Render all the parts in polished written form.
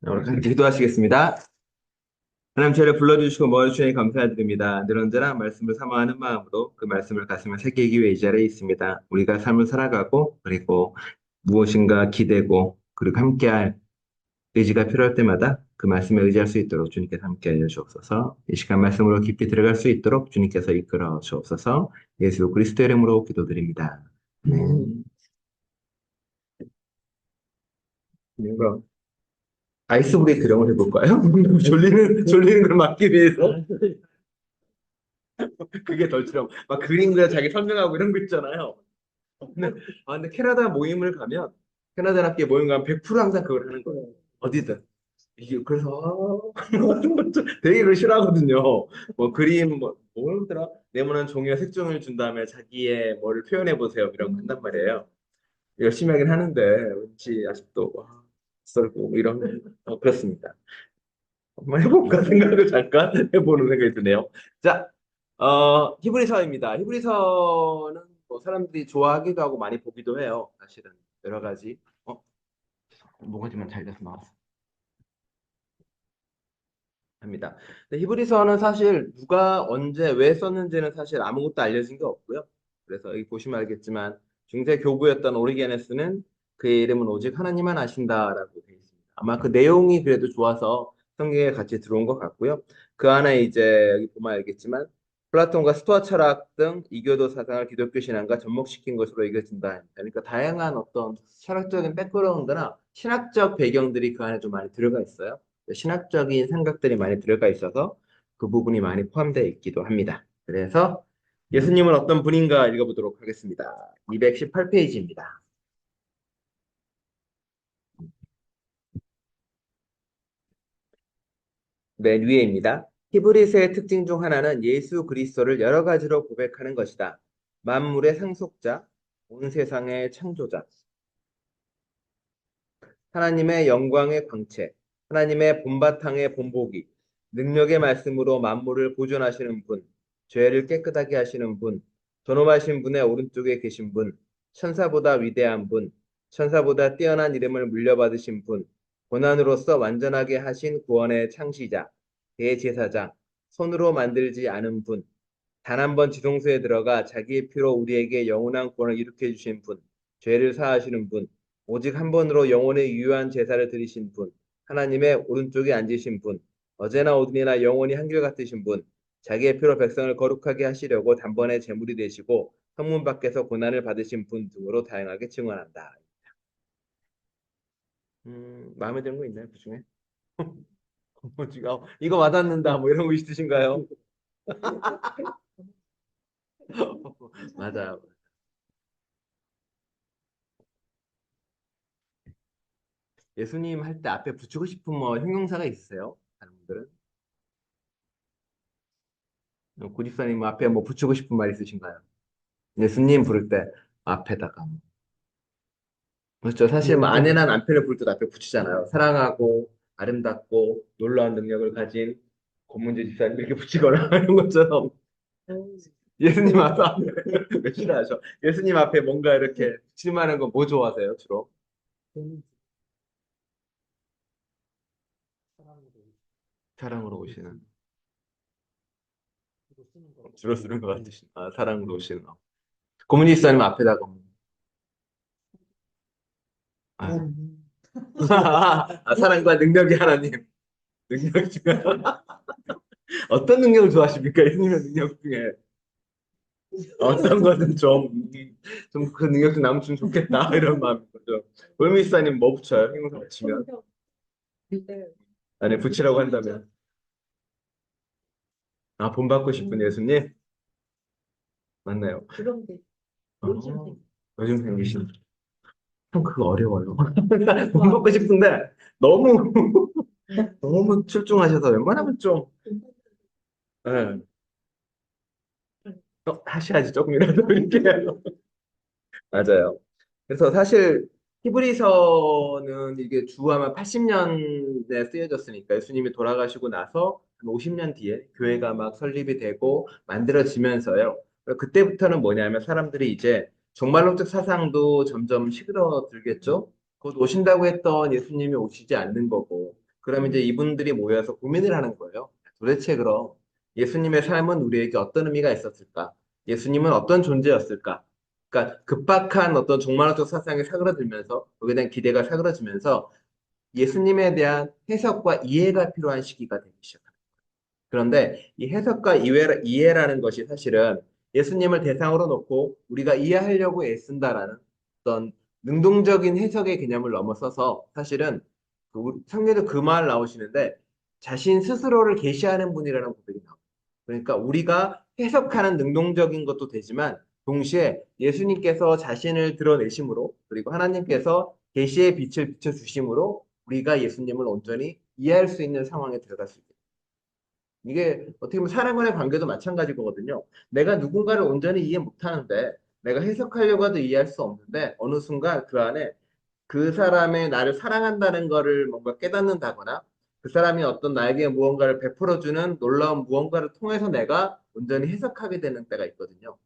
오늘 같이 기도하시겠습니다. 하나님 저를 불러주시고 모아주시니 감사드립니다. 늘 언제나 말씀을 사모하는 마음으로 그 말씀을 가슴에 새기기 위해 이 자리에 있습니다. 우리가 삶을 살아가고 그리고 무엇인가 기대고 그리고 함께할 의지가 필요할 때마다 그 말씀에 의지할 수 있도록 주님께서 함께 하여 주옵소서. 이 시간 말씀으로 깊이 들어갈 수 있도록 주님께서 이끌어 주옵소서. 예수 그리스도 이름으로 기도드립니다. 아멘. 이거 아이스 브레이크 이런 걸 해볼까요? 졸리는 걸 막기 위해서. 그게 덜처럼 막 그림 그려 자기 설명하고 이런 거 있잖아요. 근데, 근데 캐나다 모임을 가면 캐나다 학교 모임 가면 100% 항상 그걸 하는 거예요. 어디든. 이게 그래서 되게 그걸 싫어하거든요. 뭐 그림 뭐더라 네모난 종이와 색종이를 준 다음에 자기의 뭐를 표현해 보세요 이런 거 한단 말이에요. 열심히 하긴 하는데 왠지 아직도 와, 썰고 이런 그렇습니다. 한번 해볼까 생각을 잠깐 해보는 생각이 드네요. 자, 히브리서입니다. 히브리서는 뭐 사람들이 좋아하기도 하고 많이 보기도 해요. 사실은 여러 가지. 뭐가지만 잘 돼서 나왔어. 합니다. 근데 히브리서는 사실 누가 언제 왜 썼는지는 사실 아무것도 알려진 게 없고요. 그래서 여기 보시면 알겠지만 중세 교부였던 오리게네스는 그의 이름은 오직 하나님만 아신다라고 되어 있습니다. 아마 그 내용이 그래도 좋아서 성경에 같이 들어온 것 같고요. 그 안에 이제 여기 보면 알겠지만 플라톤과 스토아 철학 등 이교도 사상을 기독교 신앙과 접목시킨 것으로 여겨진다. 그러니까 다양한 어떤 철학적인 백그라운드나 신학적 배경들이 그 안에 좀 많이 들어가 있어요. 신학적인 생각들이 많이 들어가 있어서 그 부분이 많이 포함되어 있기도 합니다. 그래서 예수님은 어떤 분인가 읽어보도록 하겠습니다. 218페이지입니다. 맨 위에입니다. 히브리서의 특징 중 하나는 예수 그리스도를 여러 가지로 고백하는 것이다. 만물의 상속자, 온 세상의 창조자, 하나님의 영광의 광채, 하나님의 본바탕의 본보기, 능력의 말씀으로 만물을 보존하시는 분, 죄를 깨끗하게 하시는 분, 존엄하신 분의 오른쪽에 계신 분, 천사보다 위대한 분, 천사보다 뛰어난 이름을 물려받으신 분, 고난으로서 완전하게 하신 구원의 창시자, 대제사장, 손으로 만들지 않은 분, 단 한 번 지성소에 들어가 자기의 피로 우리에게 영원한 구원을 이룩해 주신 분, 죄를 사하시는 분, 오직 한 번으로 영원의 유효한 제사를 드리신 분, 하나님의 오른쪽에 앉으신 분, 어제나 오늘이나 영원히 한결같으신 분, 자기의 피로 백성을 거룩하게 하시려고 단번에 제물이 되시고 성문 밖에서 고난을 받으신 분 등으로 다양하게 증언한다. 마음에 드는 거 있나요, 그 중에? 이거 와닿는다, 뭐 이런 거 있으신가요? 맞아요. 예수님 할 때 앞에 붙이고 싶은 뭐 형용사가 있으세요? 다른 분들은? 구집사님 앞에 뭐 붙이고 싶은 말 있으신가요? 예수님 부를 때 앞에다가 그렇죠. 사실 뭐 아내나 남편을 부를 때 앞에 붙이잖아요. 사랑하고 아름답고 놀라운 능력을 가진 권문재 집사님 이렇게 붙이거나 이런 것처럼 예수님 앞에 왜 싫어하셔? 예수님 앞에 뭔가 이렇게 붙임하는 거 뭐 좋아하세요, 주로? 사랑으로 오시는 주로 쓰는 것 같으신 사랑으로 오시는 거. 고문희 집사님 앞에다가 뭐, 아, 사랑과 능력이 하나님 능력 중에 어떤 능력을 좋아하십니까? 예수님의 능력 중에 어떤 거는 좀 그 능력 좀 남으면 좋겠다 이런 마음인 거죠. 골미사님 뭐 붙여요? 행동사 붙이면 아니 붙이라고 한다면 본받고 싶은 예수님 맞나요? 어, 요즘 생기신 참 그거 어려워요. 본받고 싶은데 너무 너무 출중하셔서 웬만하면 좀 예, 하셔야지 조금이라도 이렇게 맞아요. 그래서 사실 히브리서는 이게 주 아마 80년에 쓰여졌으니까 예수님이 돌아가시고 나서 한 50년 뒤에 교회가 막 설립이 되고 만들어지면서요. 그때부터는 뭐냐면 사람들이 이제 종말론적 사상도 점점 시들어들겠죠. 곧 오신다고 했던 예수님이 오시지 않는 거고 그러면 이제 이분들이 모여서 고민을 하는 거예요. 도대체 그럼 예수님의 삶은 우리에게 어떤 의미가 있었을까? 예수님은 어떤 존재였을까? 그러니까 급박한 어떤 종말론적 사상이 사그라들면서 거기에 대한 기대가 사그라지면서 예수님에 대한 해석과 이해가 필요한 시기가 되기 시작합니다. 그런데 이 해석과 이해라는 것이 사실은 예수님을 대상으로 놓고 우리가 이해하려고 애쓴다라는 어떤 능동적인 해석의 개념을 넘어서서 사실은 성경에도 그 말 나오시는데 자신 스스로를 계시하는 분이라는 고백이 나옵니다. 그러니까 우리가 해석하는 능동적인 것도 되지만 동시에 예수님께서 자신을 드러내심으로 그리고 하나님께서 계시의 빛을 비춰주심으로 우리가 예수님을 온전히 이해할 수 있는 상황에 들어갈 수 있다. 이게 어떻게 보면 사람간의 관계도 마찬가지거든요. 내가 누군가를 온전히 이해 못하는데 내가 해석하려고 해도 이해할 수 없는데 어느 순간 그 안에 그 사람의 나를 사랑한다는 거를 뭔가 깨닫는다거나 그 사람이 어떤 나에게 무언가를 베풀어주는 놀라운 무언가를 통해서 내가 온전히 해석하게 되는 때가 있거든요.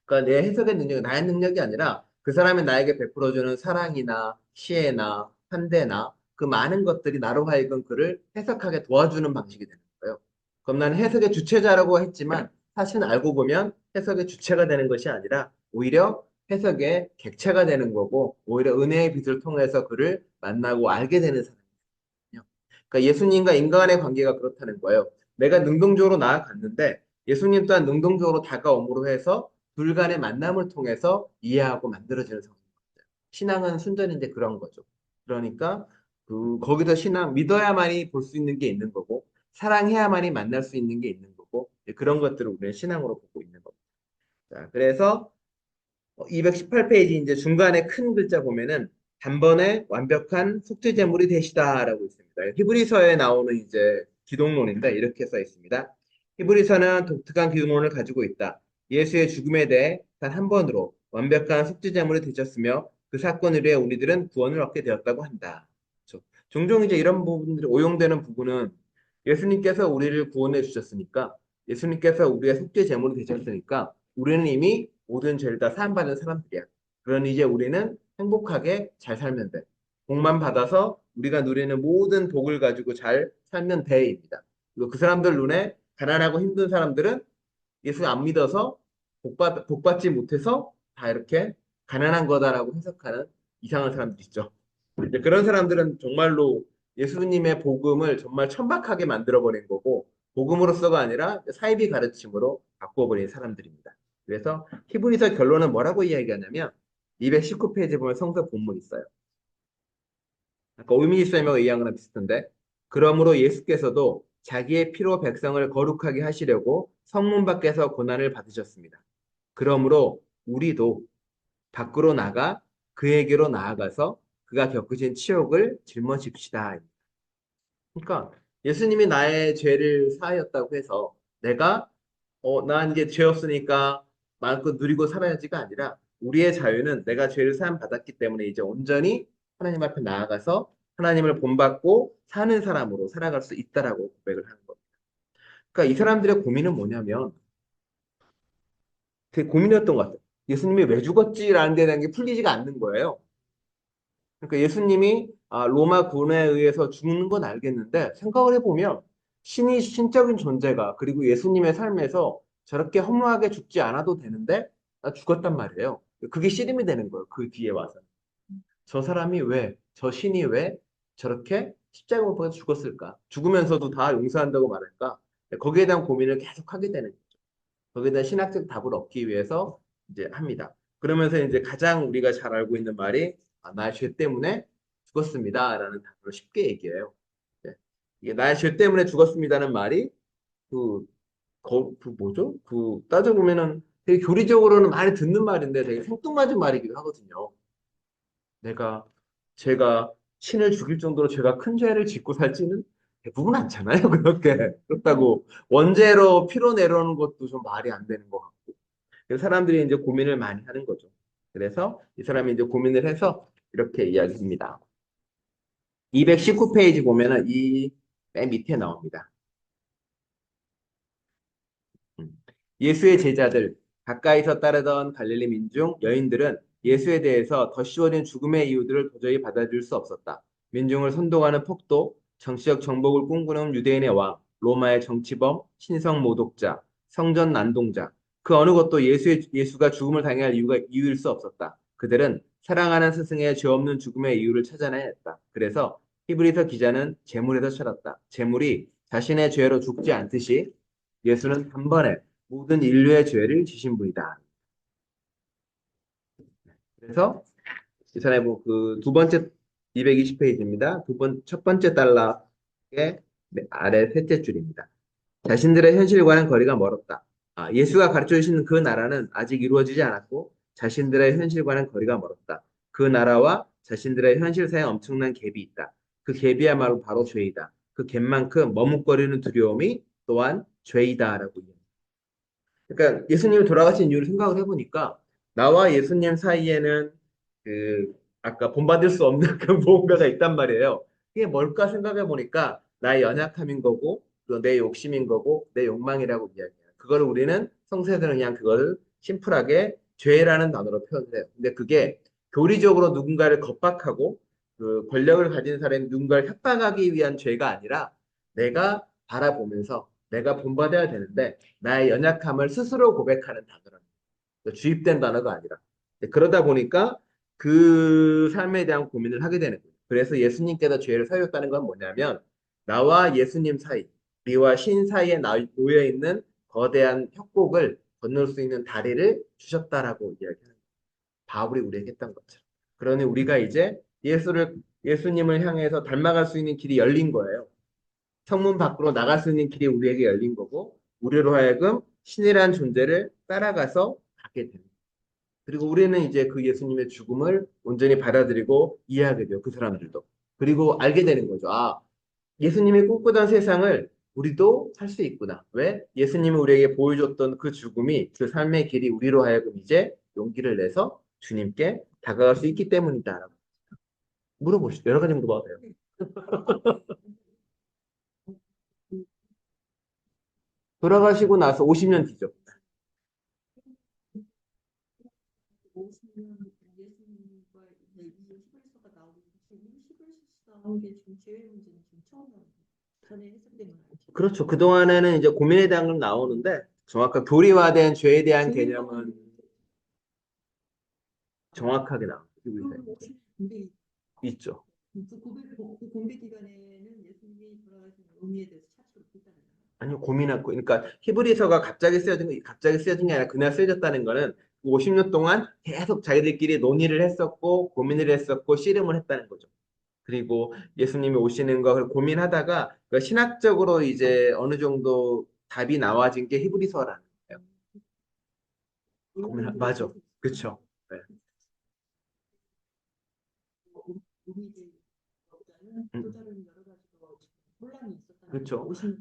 그러니까 내 해석의 능력이 나의 능력이 아니라 그 사람이 나에게 베풀어주는 사랑이나 시혜나 환대나 그 많은 것들이 나로 하여금 그를 해석하게 도와주는 방식이 되는 거예요. 그럼 나는 해석의 주체자라고 했지만 사실은 알고 보면 해석의 주체가 되는 것이 아니라 오히려 해석의 객체가 되는 거고 오히려 은혜의 빛을 통해서 그를 만나고 알게 되는 사람이거든요. 그러니까 예수님과 인간의 관계가 그렇다는 거예요. 내가 능동적으로 나아갔는데 예수님 또한 능동적으로 다가옴으로 해서 둘 간의 만남을 통해서 이해하고 만들어지는 상황인 거죠. 신앙은 순전인데 그런 거죠. 그러니까 거기서 신앙 믿어야만이 볼 수 있는 게 있는 거고 사랑해야만이 만날 수 있는 게 있는 거고 그런 것들을 우리는 신앙으로 보고 있는 겁니다. 자, 그래서 218페이지 이제 중간에 큰 글자 보면은 단번에 완벽한 속죄제물이 되시다라고 있습니다. 히브리서에 나오는 이제 기독론인데 이렇게 써 있습니다. 히브리서는 독특한 기독론을 가지고 있다. 예수의 죽음에 대해 단 한 번으로 완벽한 속죄제물이 되셨으며 그 사건을 위해 우리들은 구원을 얻게 되었다고 한다. 그렇죠? 종종 이제 이런 부분들이 오용되는 부분은 예수님께서 우리를 구원해 주셨으니까 예수님께서 우리의 속죄제물이 되셨으니까 우리는 이미 모든 죄를 다 사함받은 사람들이야. 그러니 이제 우리는 행복하게 잘 살면 돼. 복만 받아서 우리가 누리는 모든 복을 가지고 잘 살면 돼입니다. 그리고 그 사람들 눈에 가난하고 힘든 사람들은 예수 안 믿어서 복받지 못해서 다 이렇게 가난한 거다라고 해석하는 이상한 사람들 있죠. 이제 그런 사람들은 정말로 예수님의 복음을 정말 천박하게 만들어버린 거고 복음으로서가 아니라 사이비 가르침으로 바꿔버린 사람들입니다. 그래서 히브리서 결론은 뭐라고 이야기하냐면 219페이지 보면 성서 본문 있어요. 아까 오미니 쌤하고 이야기한 거랑 비슷한데 그러므로 예수께서도 자기의 피로 백성을 거룩하게 하시려고 성문 밖에서 고난을 받으셨습니다. 그러므로 우리도 밖으로 나가 그에게로 나아가서 그가 겪으신 치욕을 짊어집시다. 그러니까 예수님이 나의 죄를 사하였다고 해서 내가 난 이제 죄 없으니까 마음껏 누리고 살아야지가 아니라 우리의 자유는 내가 죄를 사함 받았기 때문에 이제 온전히 하나님 앞에 나아가서 하나님을 본받고 사는 사람으로 살아갈 수 있다라고 고백을 하는 겁니다. 그러니까 이 사람들의 고민은 뭐냐면 되게 고민이었던 것 같아요. 예수님이 왜 죽었지라는 데 대한 게 풀리지가 않는 거예요. 그러니까 예수님이 로마 군에 의해서 죽는 건 알겠는데 생각을 해보면 신이 신적인 존재가 그리고 예수님의 삶에서 저렇게 허무하게 죽지 않아도 되는데 죽었단 말이에요. 그게 씨름이 되는 거예요. 그 뒤에 와서. 저 사람이 왜, 저 신이 왜 저렇게 십자가 못 박아서 죽었을까? 죽으면서도 다 용서한다고 말할까? 거기에 대한 고민을 계속 하게 되는 거죠. 거기에 대한 신학적 답을 얻기 위해서 이제 합니다. 그러면서 이제 가장 우리가 잘 알고 있는 말이 나의 죄 때문에 죽었습니다라는 답으로 쉽게 얘기해요. 네. 이게 나의 죄 때문에 죽었습니다는 말이 그, 그 뭐죠? 그 따져보면은 되게 교리적으로는 많이 듣는 말인데 되게 생뚱맞은 말이기도 하거든요. 내가 제가 신을 죽일 정도로 죄가 큰 죄를 짓고 살지는 대부분 않잖아요. 그렇게 그렇다고 원죄로 피로 내려오는 것도 좀 말이 안 되는 것 같고. 그래서 사람들이 이제 고민을 많이 하는 거죠. 그래서 이 사람이 이제 고민을 해서 이렇게 이야기합니다. 219페이지 보면은 이 맨 밑에 나옵니다. 예수의 제자들, 가까이서 따르던 갈릴리 민중, 여인들은 예수에 대해서 더 씌워진 죽음의 이유들을 도저히 받아들일 수 없었다. 민중을 선동하는 폭도, 정치적 정복을 꿈꾸는 유대인의 왕, 로마의 정치범, 신성 모독자, 성전 난동자, 그 어느 것도 예수가 죽음을 당해야 할 이유일 수 없었다. 그들은 사랑하는 스승의 죄 없는 죽음의 이유를 찾아내야 했다. 그래서 히브리서 기자는 제물에서 찾았다. 제물이 자신의 죄로 죽지 않듯이 예수는 단번에 모든 인류의 죄를 지신 분이다. 그래서 이전에 뭐그두 번째 220페이지입니다. 첫 번째 달락의 아래 셋째 줄입니다. 자신들의 현실과는 거리가 멀었다. 예수가 가르쳐 주신 그 나라는 아직 이루어지지 않았고 자신들의 현실과는 거리가 멀었다. 그 나라와 자신들의 현실 사이에 엄청난 갭이 있다. 그 갭이야말로 바로 죄이다. 그 갭만큼 머뭇거리는 두려움이 또한 죄이다라고 이야기합니다. 그러니까 예수님이 돌아가신 이유를 생각을 해보니까 나와 예수님 사이에는 그 아까 본받을 수 없는 그 무언가가 있단 말이에요. 그게 뭘까 생각해 보니까 나의 연약함인 거고 또 내 욕심인 거고 내 욕망이라고 이야기해요. 그걸 우리는 성서에서는 그냥 그걸 심플하게 죄라는 단어로 표현을 해요. 근데 그게 교리적으로 누군가를 겁박하고 그 권력을 가진 사람이 누군가를 협박하기 위한 죄가 아니라 내가 바라보면서 내가 본받아야 되는데 나의 연약함을 스스로 고백하는 단어라는 거예요. 주입된 단어가 아니라. 그러다 보니까 그 삶에 대한 고민을 하게 되는 거예요. 그래서 예수님께서 죄를 사유했다는 건 뭐냐면 나와 예수님 사이, 우리와 신 사이에 놓여 있는 거대한 협곡을 건널 수 있는 다리를 주셨다라고 이야기하는 거예요. 바울이 우리에게 했던 것처럼. 그러니 우리가 이제 예수님을 향해서 닮아갈 수 있는 길이 열린 거예요. 성문 밖으로 나갈 수 있는 길이 우리에게 열린 거고, 우리로 하여금 신이란 존재를 따라가서 가게 됩니다. 그리고 우리는 이제 그 예수님의 죽음을 온전히 받아들이고 이해하게 돼요. 그 사람들도. 그리고 알게 되는 거죠. 예수님이 꿈꾸던 세상을 우리도 살 수 있구나. 왜? 예수님이 우리에게 보여줬던 그 죽음이 그 삶의 길이 우리로 하여금 이제 용기를 내서 주님께 다가갈 수 있기 때문이다. 물어보시죠. 여러 가지 물어봐도 돼요. 돌아가시고 나서 50년 뒤죠. 50년 예수님과 이제 이 히브리서가 나오고 지금 이 히브리서 나온 게 지금 제외 문제는 지금 처음 나오는 전에 해석된 건 알죠. 그렇죠. 그동안에는 이제 고민에 대한 건 나오는데 정확한 교리화된 죄에 대한 개념은 정확하게 나옵니다. 그럼 혹시 근데 있죠. 그 공백 기간에는 예수님이 돌아가신 의미에 대해서 찾지 못했다는 거예요. 아니요, 고민하고. 그러니까 히브리서가 갑자기 쓰여진 게 아니라 그날 쓰여졌다는 거는 50년 동안 계속 자기들끼리 논의를 했었고, 고민을 했었고, 씨름을 했다는 거죠. 그리고 예수님이 오시는 거 고민하다가 그 신학적으로 이제 어느 정도 답이 나와진 게 히브리서라는 거예요. 맞아. 그렇죠. 네. 의미보다는 또 다른 여러 가지 혼란이 있었다는 그렇죠. 거예요.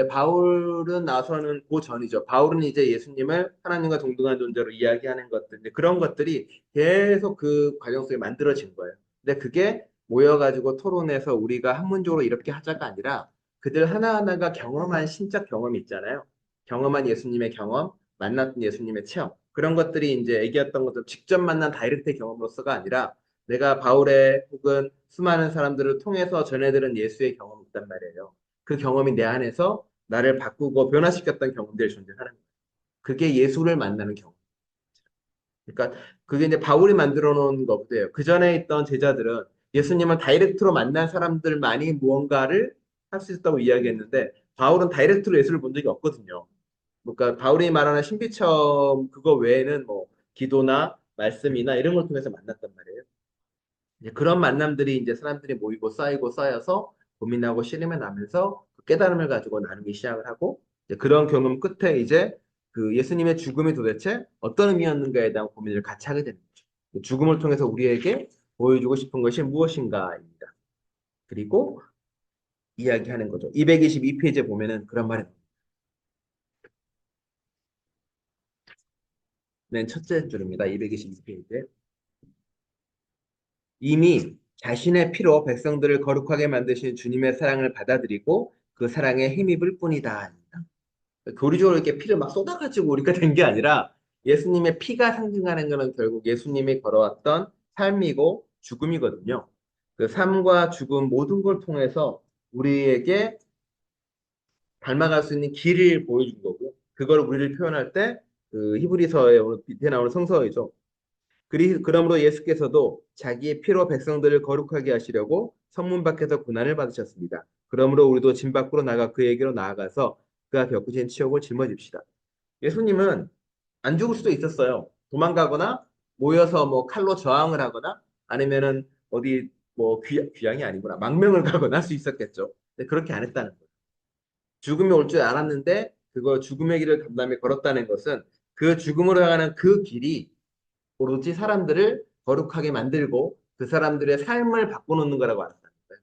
바울은 나서는 그 전이죠. 바울은 이제 예수님을 하나님과 동등한 존재로 이야기하는 것들, 이제 그런 것들이 계속 그 과정 속에 만들어진 거예요. 근데 그게 모여가지고 토론해서 우리가 학문적으로 이렇게 하자가 아니라 그들 하나하나가 경험한 신적 경험이 있잖아요. 경험한 예수님의 경험, 만났던 예수님의 체험. 그런 것들이 이제 얘기했던 것도 직접 만난 다이렉트 경험으로서가 아니라 내가 바울의 혹은 수많은 사람들을 통해서 전해들은 예수의 경험이 있단 말이에요. 그 경험이 내 안에서 나를 바꾸고 변화시켰던 경험들이 존재하는 거예요. 그게 예수를 만나는 경험. 그러니까 그게 이제 바울이 만들어 놓은 거고요. 그 전에 있던 제자들은 예수님을 다이렉트로 만난 사람들만이 무언가를 할 수 있다고 이야기했는데 바울은 다이렉트로 예수를 본 적이 없거든요. 그러니까 바울이 말하는 신비체험 그거 외에는 뭐 기도나 말씀이나 이런 걸 통해서 만났단 말이에요. 이제 그런 만남들이 이제 사람들이 모이고 쌓이고 쌓여서 고민하고 씨름해 나면서 그 깨달음을 가지고 나누기 시작을 하고 이제 그런 경험 끝에 이제 그 예수님의 죽음이 도대체 어떤 의미였는가에 대한 고민을 같이 하게 되는 거죠. 그 죽음을 통해서 우리에게 보여주고 싶은 것이 무엇인가입니다. 그리고 이야기하는 거죠. 222페이지에 보면은 그런 말이 나옵니다. 맨 첫째 줄입니다. 222페이지에. 이미 자신의 피로 백성들을 거룩하게 만드신 주님의 사랑을 받아들이고 그 사랑에 힘입을 뿐이다. 교리적으로 이렇게 피를 막 쏟아가지고 우리가 된 게 아니라 예수님의 피가 상징하는 것은 결국 예수님이 걸어왔던 삶이고 죽음이거든요. 그 삶과 죽음 모든 걸 통해서 우리에게 닮아갈 수 있는 길을 보여준 거고요. 그걸 우리를 표현할 때 그 히브리서에 오늘 밑에 나오는 성서이죠. 그러므로 예수께서도 자기의 피로 백성들을 거룩하게 하시려고 성문 밖에서 고난을 받으셨습니다. 그러므로 우리도 진 밖으로 나가 그에게로 나아가서 그가 겪으신 치욕을 짊어집시다. 예수님은 안 죽을 수도 있었어요. 도망가거나 모여서 뭐 칼로 저항을 하거나 아니면은 어디 뭐 귀양이 아니구나. 망명을 가거나 할 수 있었겠죠. 근데 그렇게 안 했다는 거예요. 죽음이 올 줄 알았는데 그거 죽음의 길을 담담히 걸었다는 것은 그 죽음으로 향하는 그 길이 오로지 사람들을 거룩하게 만들고 그 사람들의 삶을 바꿔놓는 거라고 알았다는 거예요.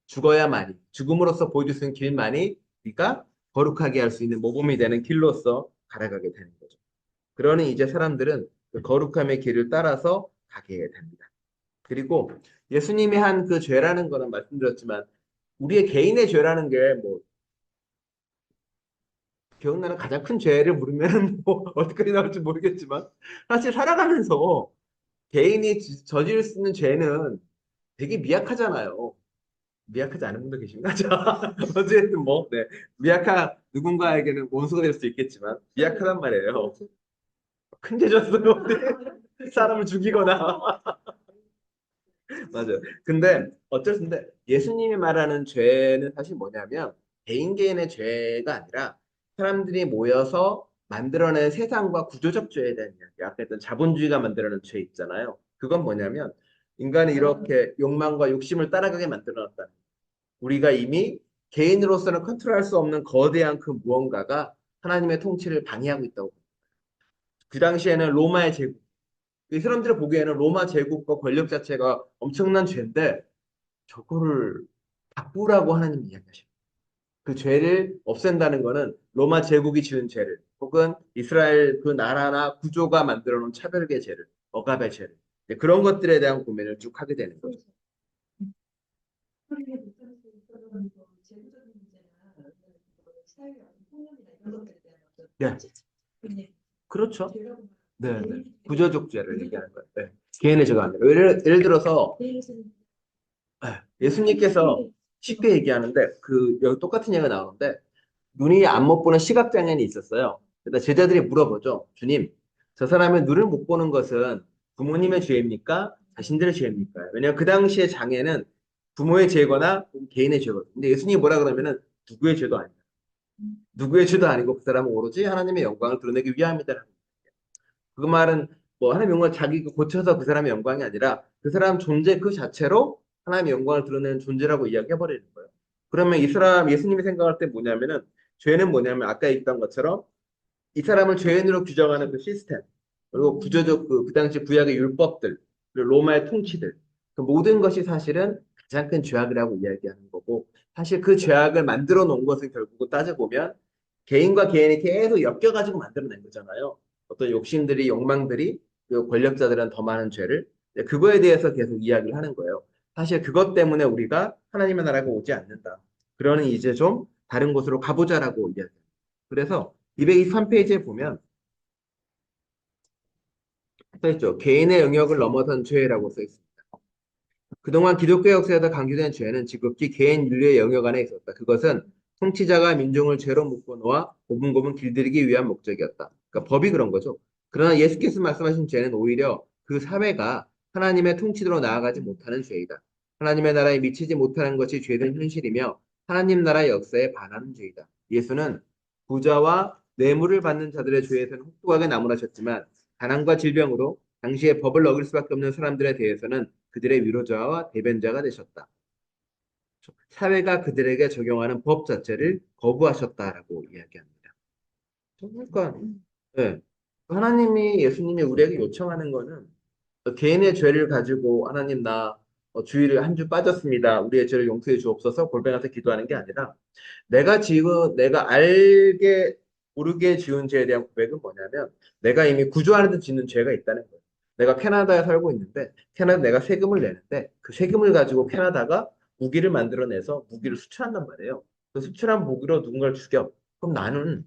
죽어야만이, 죽음으로써 보여줄 수 있는 길만이 우리가 거룩하게 할 수 있는 모범이 되는 길로서 갈아가게 되는 거죠. 그러니 이제 사람들은 그 거룩함의 길을 따라서 가게 됩니다. 그리고 예수님이 한 그 죄라는 거는 말씀드렸지만 우리의 개인의 죄라는 게 뭐 기억나는 가장 큰 죄를 물으면 뭐 어디까지 나올지 모르겠지만 사실 살아가면서 개인이 저지를 수 있는 죄는 되게 미약하잖아요. 미약하지 않은 분도 계신가? 자, 어쨌든 뭐, 네. 미약한 누군가에게는 원수가 될 수 있겠지만, 미약하단 말이에요. 큰 죄 졌어요. 사람을 죽이거나. 맞아요. 근데 어쩔 수 없는데, 예수님이 말하는 죄는 사실 뭐냐면, 개인 개인의 죄가 아니라, 사람들이 모여서 만들어낸 세상과 구조적 죄에 대한 이야기. 아까 했던 자본주의가 만들어낸 죄 있잖아요. 그건 뭐냐면, 인간이 이렇게 욕망과 욕심을 따라가게 만들어놨다. 우리가 이미 개인으로서는 컨트롤할 수 없는 거대한 그 무언가가 하나님의 통치를 방해하고 있다고. 그 당시에는 로마의 제국, 이 사람들이 보기에는 로마 제국과 권력 자체가 엄청난 죄인데 저거를 바꾸라고 하나님이 이야기하십니다. 그 죄를 없앤다는 거는 로마 제국이 지은 죄를 혹은 이스라엘 그 나라나 구조가 만들어 놓은 차별의 죄를, 억압의 죄를 그런 것들에 대한 고민을 쭉 하게 되는 거죠. 그렇게 못할 수 있었던 거, 제도적인 문제나 사회의 어떤 폭력이나 이런 것들에 대한 어떤 네, 그냥 그렇죠. 죄라고 네, 네. 개인이 구조적 죄를 얘기하는 거예요. 네. 개인의 죄가 아니라. 예를 들어서 개인에서는 예수님께서 쉽게 얘기하는데 여기 똑같은 얘기가 나오는데 눈이 안 못 보는 시각장애인이 있었어요. 그러니까 제자들이 물어보죠. 주님, 저 사람의 눈을 못 보는 것은 부모님의 죄입니까? 자신들의 죄입니까? 왜냐하면 그 당시에 장애는 부모의 죄거나 개인의 죄거든요. 근데 예수님이 뭐라 그러면은 누구의 죄도 아니다. 누구의 죄도 아니고 그 사람은 오로지 하나님의 영광을 드러내기 위함이다. 그 말은 뭐 하나님의 영광을 자기가 고쳐서 그 사람의 영광이 아니라 그 사람 존재 그 자체로 하나님의 영광을 드러내는 존재라고 이야기해버리는 거예요. 그러면 이 사람, 예수님이 생각할 때 뭐냐면은 죄는 뭐냐면 아까 얘기했던 것처럼 이 사람을 죄인으로 규정하는 그 시스템, 그리고 구조적 그 당시 구약의 율법들, 그리고 로마의 통치들, 그 모든 것이 사실은 가장 큰 죄악이라고 이야기하는 거고, 사실 그 죄악을 만들어 놓은 것은 결국은 따져보면 개인과 개인이 계속 엮여가지고 만들어낸 거잖아요. 어떤 욕심들이, 욕망들이, 그 권력자들은 더 많은 죄를, 그거에 대해서 계속 이야기를 하는 거예요. 사실 그것 때문에 우리가 하나님의 나라가 오지 않는다. 그러니 이제 좀 다른 곳으로 가보자라고 이야기합니다. 그래서 223페이지에 보면 써있죠. 개인의 영역을 넘어선 죄라고 써있습니다. 그동안 기독교 역사에서 강조된 죄는 지극히 개인 윤리의 영역 안에 있었다. 그것은 통치자가 민중을 죄로 묶어놓아 고분고분 길들이기 위한 목적이었다. 그러니까 법이 그런 거죠. 그러나 예수께서 말씀하신 죄는 오히려 그 사회가 하나님의 통치대로 나아가지 못하는 죄이다. 하나님의 나라에 미치지 못하는 것이 죄된 현실이며 하나님 나라의 역사에 반하는 죄이다. 예수는 부자와 뇌물을 받는 자들의 죄에서는 혹독하게 나무라셨지만 가난과 질병으로 당시에 법을 어길 수밖에 없는 사람들에 대해서는 그들의 위로자와 대변자가 되셨다. 사회가 그들에게 적용하는 법 자체를 거부하셨다라고 이야기합니다. 그러니까 네. 하나님이 예수님이 우리에게 요청하는 거는 개인의 죄를 가지고 하나님 나 주의를 한 주 빠졌습니다. 우리의 죄를 용서해 주옵소서 골뱅아서 기도하는 게 아니라 내가 지금 내가 알게 모르게 지은 죄에 대한 고백은 뭐냐면 내가 이미 구조하는 듯 짓는 죄가 있다는 거예요. 내가 캐나다에 살고 있는데 캐나다 내가 세금을 내는데 그 세금을 가지고 캐나다가 무기를 만들어내서 무기를 수출한단 말이에요. 그 수출한 무기로 누군가를 죽여. 그럼 나는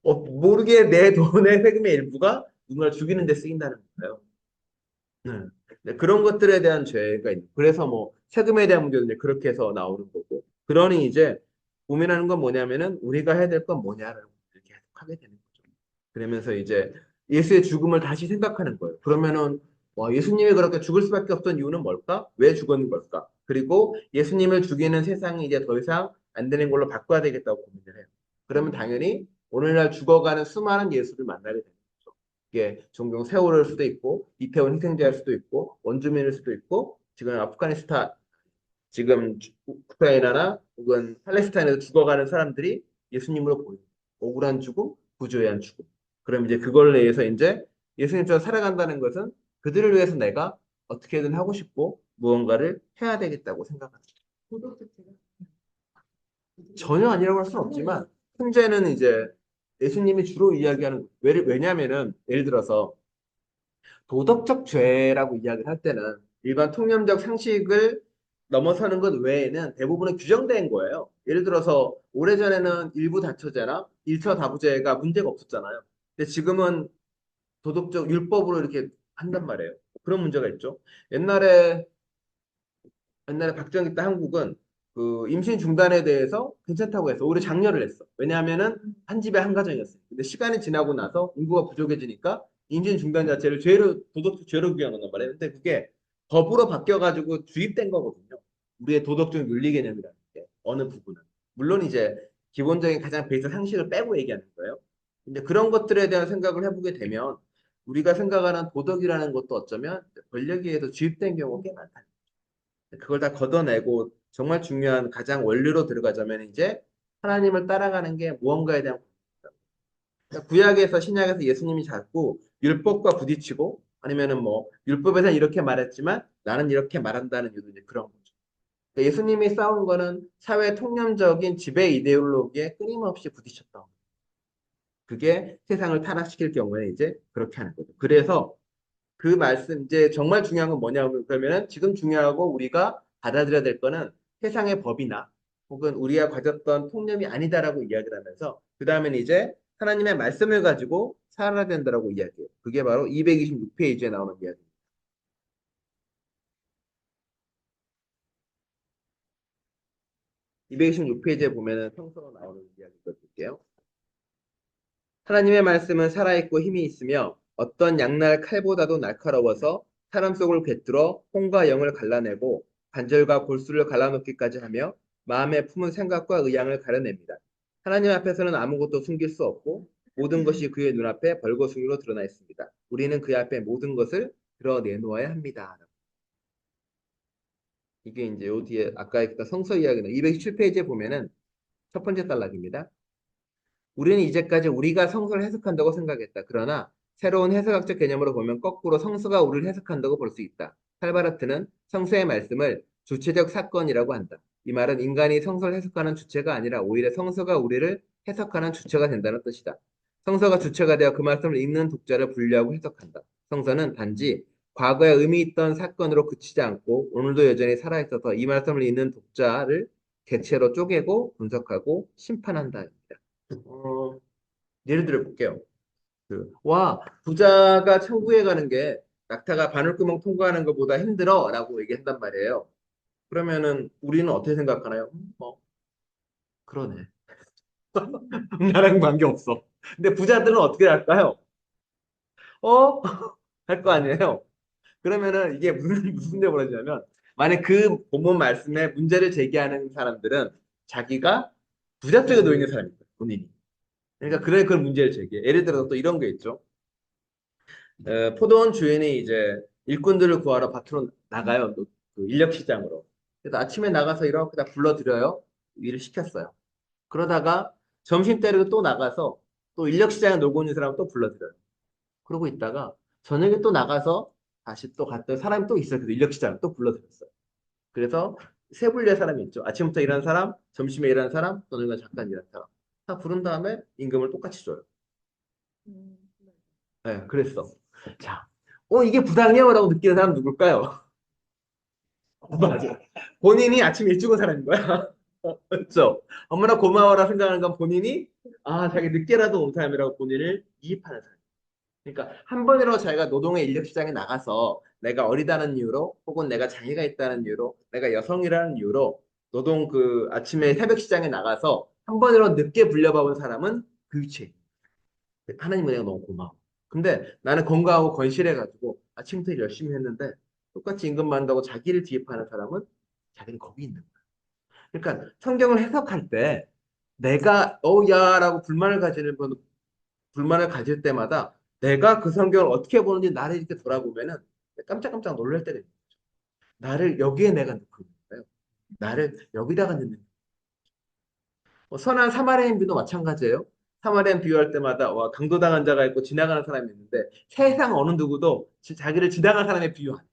모르게 내 돈의 세금의 일부가 누군가를 죽이는 데 쓰인다는 거예요. 네. 네, 그런 것들에 대한 죄가 있는. 그래서 뭐 세금에 대한 문제도 이제 그렇게 해서 나오는 거고. 그러니 이제 고민하는 건 뭐냐면은 우리가 해야 될 건 뭐냐라고 이렇게 하게 되는 거죠. 그러면서 이제 예수의 죽음을 다시 생각하는 거예요. 그러면은 와, 예수님이 그렇게 죽을 수밖에 없던 이유는 뭘까? 왜 죽었는 걸까? 그리고 예수님을 죽이는 세상이 이제 더 이상 안 되는 걸로 바꿔야 되겠다고 고민을 해요. 그러면 당연히 오늘날 죽어가는 수많은 예수를 만나게 되는 거죠. 이게 종종 세월일 수도 있고 이태원 희생자일 수도 있고 원주민일 수도 있고 지금 아프가니스탄 지금 우크라이나나 혹은 팔레스타인에서 죽어가는 사람들이 예수님으로 보이는 억울한 죽음, 구조의 한 죽음. 그럼 이제 그걸 위해서 이제 예수님처럼 살아간다는 것은 그들을 위해서 내가 어떻게든 하고 싶고 무언가를 해야 되겠다고 생각합니다. 도덕 자체가 전혀 아니라고 할 수는 없지만 현재는 이제 예수님이 주로 이야기하는 왜냐하면은 예를 들어서 도덕적 죄라고 이야기를 할 때는 일반 통념적 상식을 넘어서는 것 외에는 대부분은 규정된 거예요. 예를 들어서 오래전에는 일부 다처제나 일처 다부제가 문제가 없었잖아요. 근데 지금은 도덕적 율법으로 이렇게 한단 말이에요. 그런 문제가 있죠. 옛날에 박정희 때 한국은 그 임신 중단에 대해서 괜찮다고 해서 오히려 장려를 했어. 왜냐하면은 한 집에 한 가정이었어요. 근데 시간이 지나고 나서 인구가 부족해지니까 임신 중단 자체를 죄로 도덕적 죄로 규정한단 말이에요. 근데 그게 법으로 바뀌어가지고 주입된 거거든요. 우리의 도덕적 윤리 개념이라는 게 어느 부분은 물론 이제 기본적인 가장 베이스 상식을 빼고 얘기하는 거예요. 근데 그런 것들에 대한 생각을 해보게 되면 우리가 생각하는 도덕이라는 것도 어쩌면 권력에 의해서 주입된 경우가 꽤 많다. 그걸 다 걷어내고 정말 중요한 가장 원리로 들어가자면 이제 하나님을 따라가는 게 무언가에 대한 그러니까 구약에서 신약에서 예수님이 자꾸 율법과 부딪히고 아니면은 뭐 율법에서 이렇게 말했지만 나는 이렇게 말한다는 이유도 이제 그런 거죠. 그러니까 예수님이 싸운 거는 사회 통념적인 지배 이데올로기에 끊임없이 부딪혔다. 그게 세상을 타락시킬 경우에 이제 그렇게 하는 거죠. 그래서 그 말씀 이제 정말 중요한 건 뭐냐면 그러면은 지금 중요하고 우리가 받아들여야 될 거는 세상의 법이나 혹은 우리가 가졌던 통념이 아니다라고 이야기를 하면서 그 다음에는 이제 하나님의 말씀을 가지고 살아야 된다라고 이야기해요. 그게 바로 226페이지에 나오는 이야기입니다. 226페이지에 보면은 평소로 나오는 이야기 읽어드릴게요. 하나님의 말씀은 살아있고 힘이 있으며 어떤 양날 칼보다도 날카로워서 사람 속을 꿰뚫어 혼과 영을 갈라내고 관절과 골수를 갈라놓기까지 하며 마음에 품은 생각과 의향을 가려냅니다. 하나님 앞에서는 아무것도 숨길 수 없고 모든 것이 그의 눈앞에 벌거숭이로 드러나 있습니다. 우리는 그의 앞에 모든 것을 드러내놓아야 합니다. 이게 이제 요 뒤에 아까 했던 성서 이야기는 217페이지에 보면은 첫 번째 단락입니다. 우리는 이제까지 우리가 성서를 해석한다고 생각했다. 그러나 새로운 해석학적 개념으로 보면 거꾸로 성서가 우리를 해석한다고 볼 수 있다. 칼바르트는 성서의 말씀을 주체적 사건이라고 한다. 이 말은 인간이 성서를 해석하는 주체가 아니라 오히려 성서가 우리를 해석하는 주체가 된다는 뜻이다. 성서가 주체가 되어 그 말씀을 읽는 독자를 분류하고 해석한다. 성서는 단지 과거에 의미 있던 사건으로 그치지 않고 오늘도 여전히 살아있어서 이 말씀을 읽는 독자를 객체로 쪼개고 분석하고 심판한다. 어, 예를 들어 볼게요. 부자가 천국에 가는 게 낙타가 바늘구멍 통과하는 것보다 힘들어 라고 얘기한단 말이에요. 그러면은 우리는 어떻게 생각하나요? 그러네. 나랑 관계없어. 근데 부자들은 어떻게 할까요? 어? 할 거 아니에요. 그러면은 이게 무슨 데 벌어지냐면 만약 그 본문 말씀에 문제를 제기하는 사람들은 자기가 부자 쪽에 놓여 있는 사람입니다. 본인이. 그러니까 그런 문제를 제기해. 예를 들어서 또 이런 게 있죠. 포도원 주인이 이제 일꾼들을 구하러 밭으로 나가요. 그 인력 시장으로. 그래서 아침에 나가서 이렇게 다 불러들여요. 일을 시켰어요. 그러다가 점심 때리고 또 나가서 또 인력 시장에 놀고 있는 사람을 또 불러들여요. 그러고 있다가 저녁에 또 나가서 다시 또 갔더니 사람이 또 있어요. 그래서 인력 시장을 또 불러들였어요. 그래서 세 분류의 사람이 있죠. 아침부터 일하는 사람, 점심에 일하는 사람, 저녁에 잠깐 일하는 사람. 다 부른 다음에 임금을 똑같이 줘요. 네. 네, 그랬어. 자, 이게 부당해요? 라고 느끼는 사람 누굴까요? 맞아. 본인이 아침 일찍 온 사람인 거야. 그렇죠? 얼마나 고마워라 생각하는 건 본인이 자기 늦게라도 온 사람이라고 본인을 이입하는 사람. 그러니까 한 번이라도 자기가 노동의 인력 시장에 나가서 내가 어리다는 이유로, 혹은 내가 장애가 있다는 이유로, 내가 여성이라는 이유로 노동 그 아침에 새벽 시장에 나가서 한 번이라도 늦게 불려봐온 사람은 그 위치에. 하나님 은혜가 너무 고마워. 근데 나는 건강하고 건실해가지고 아침부터 일 열심히 했는데 똑같이 임금 받는다고 자기를 뒤집하는 사람은 자기는 거기 있는 거야. 그러니까 성경을 해석할 때 내가 야라고 불만을 가질 때마다 내가 그 성경을 어떻게 보는지 나를 이렇게 돌아보면은 깜짝깜짝 놀랄 때가 있는 거죠. 나를 여기에 내가 넣고 있는 거예요. 나를 여기다가 넣는 거예요. 선한 사마리아인비도 마찬가지예요. 사마리아인 비유할 때마다 와, 강도당한 자가 있고 지나가는 사람이 있는데 세상 어느 누구도 자기를 지나간 사람의 비유한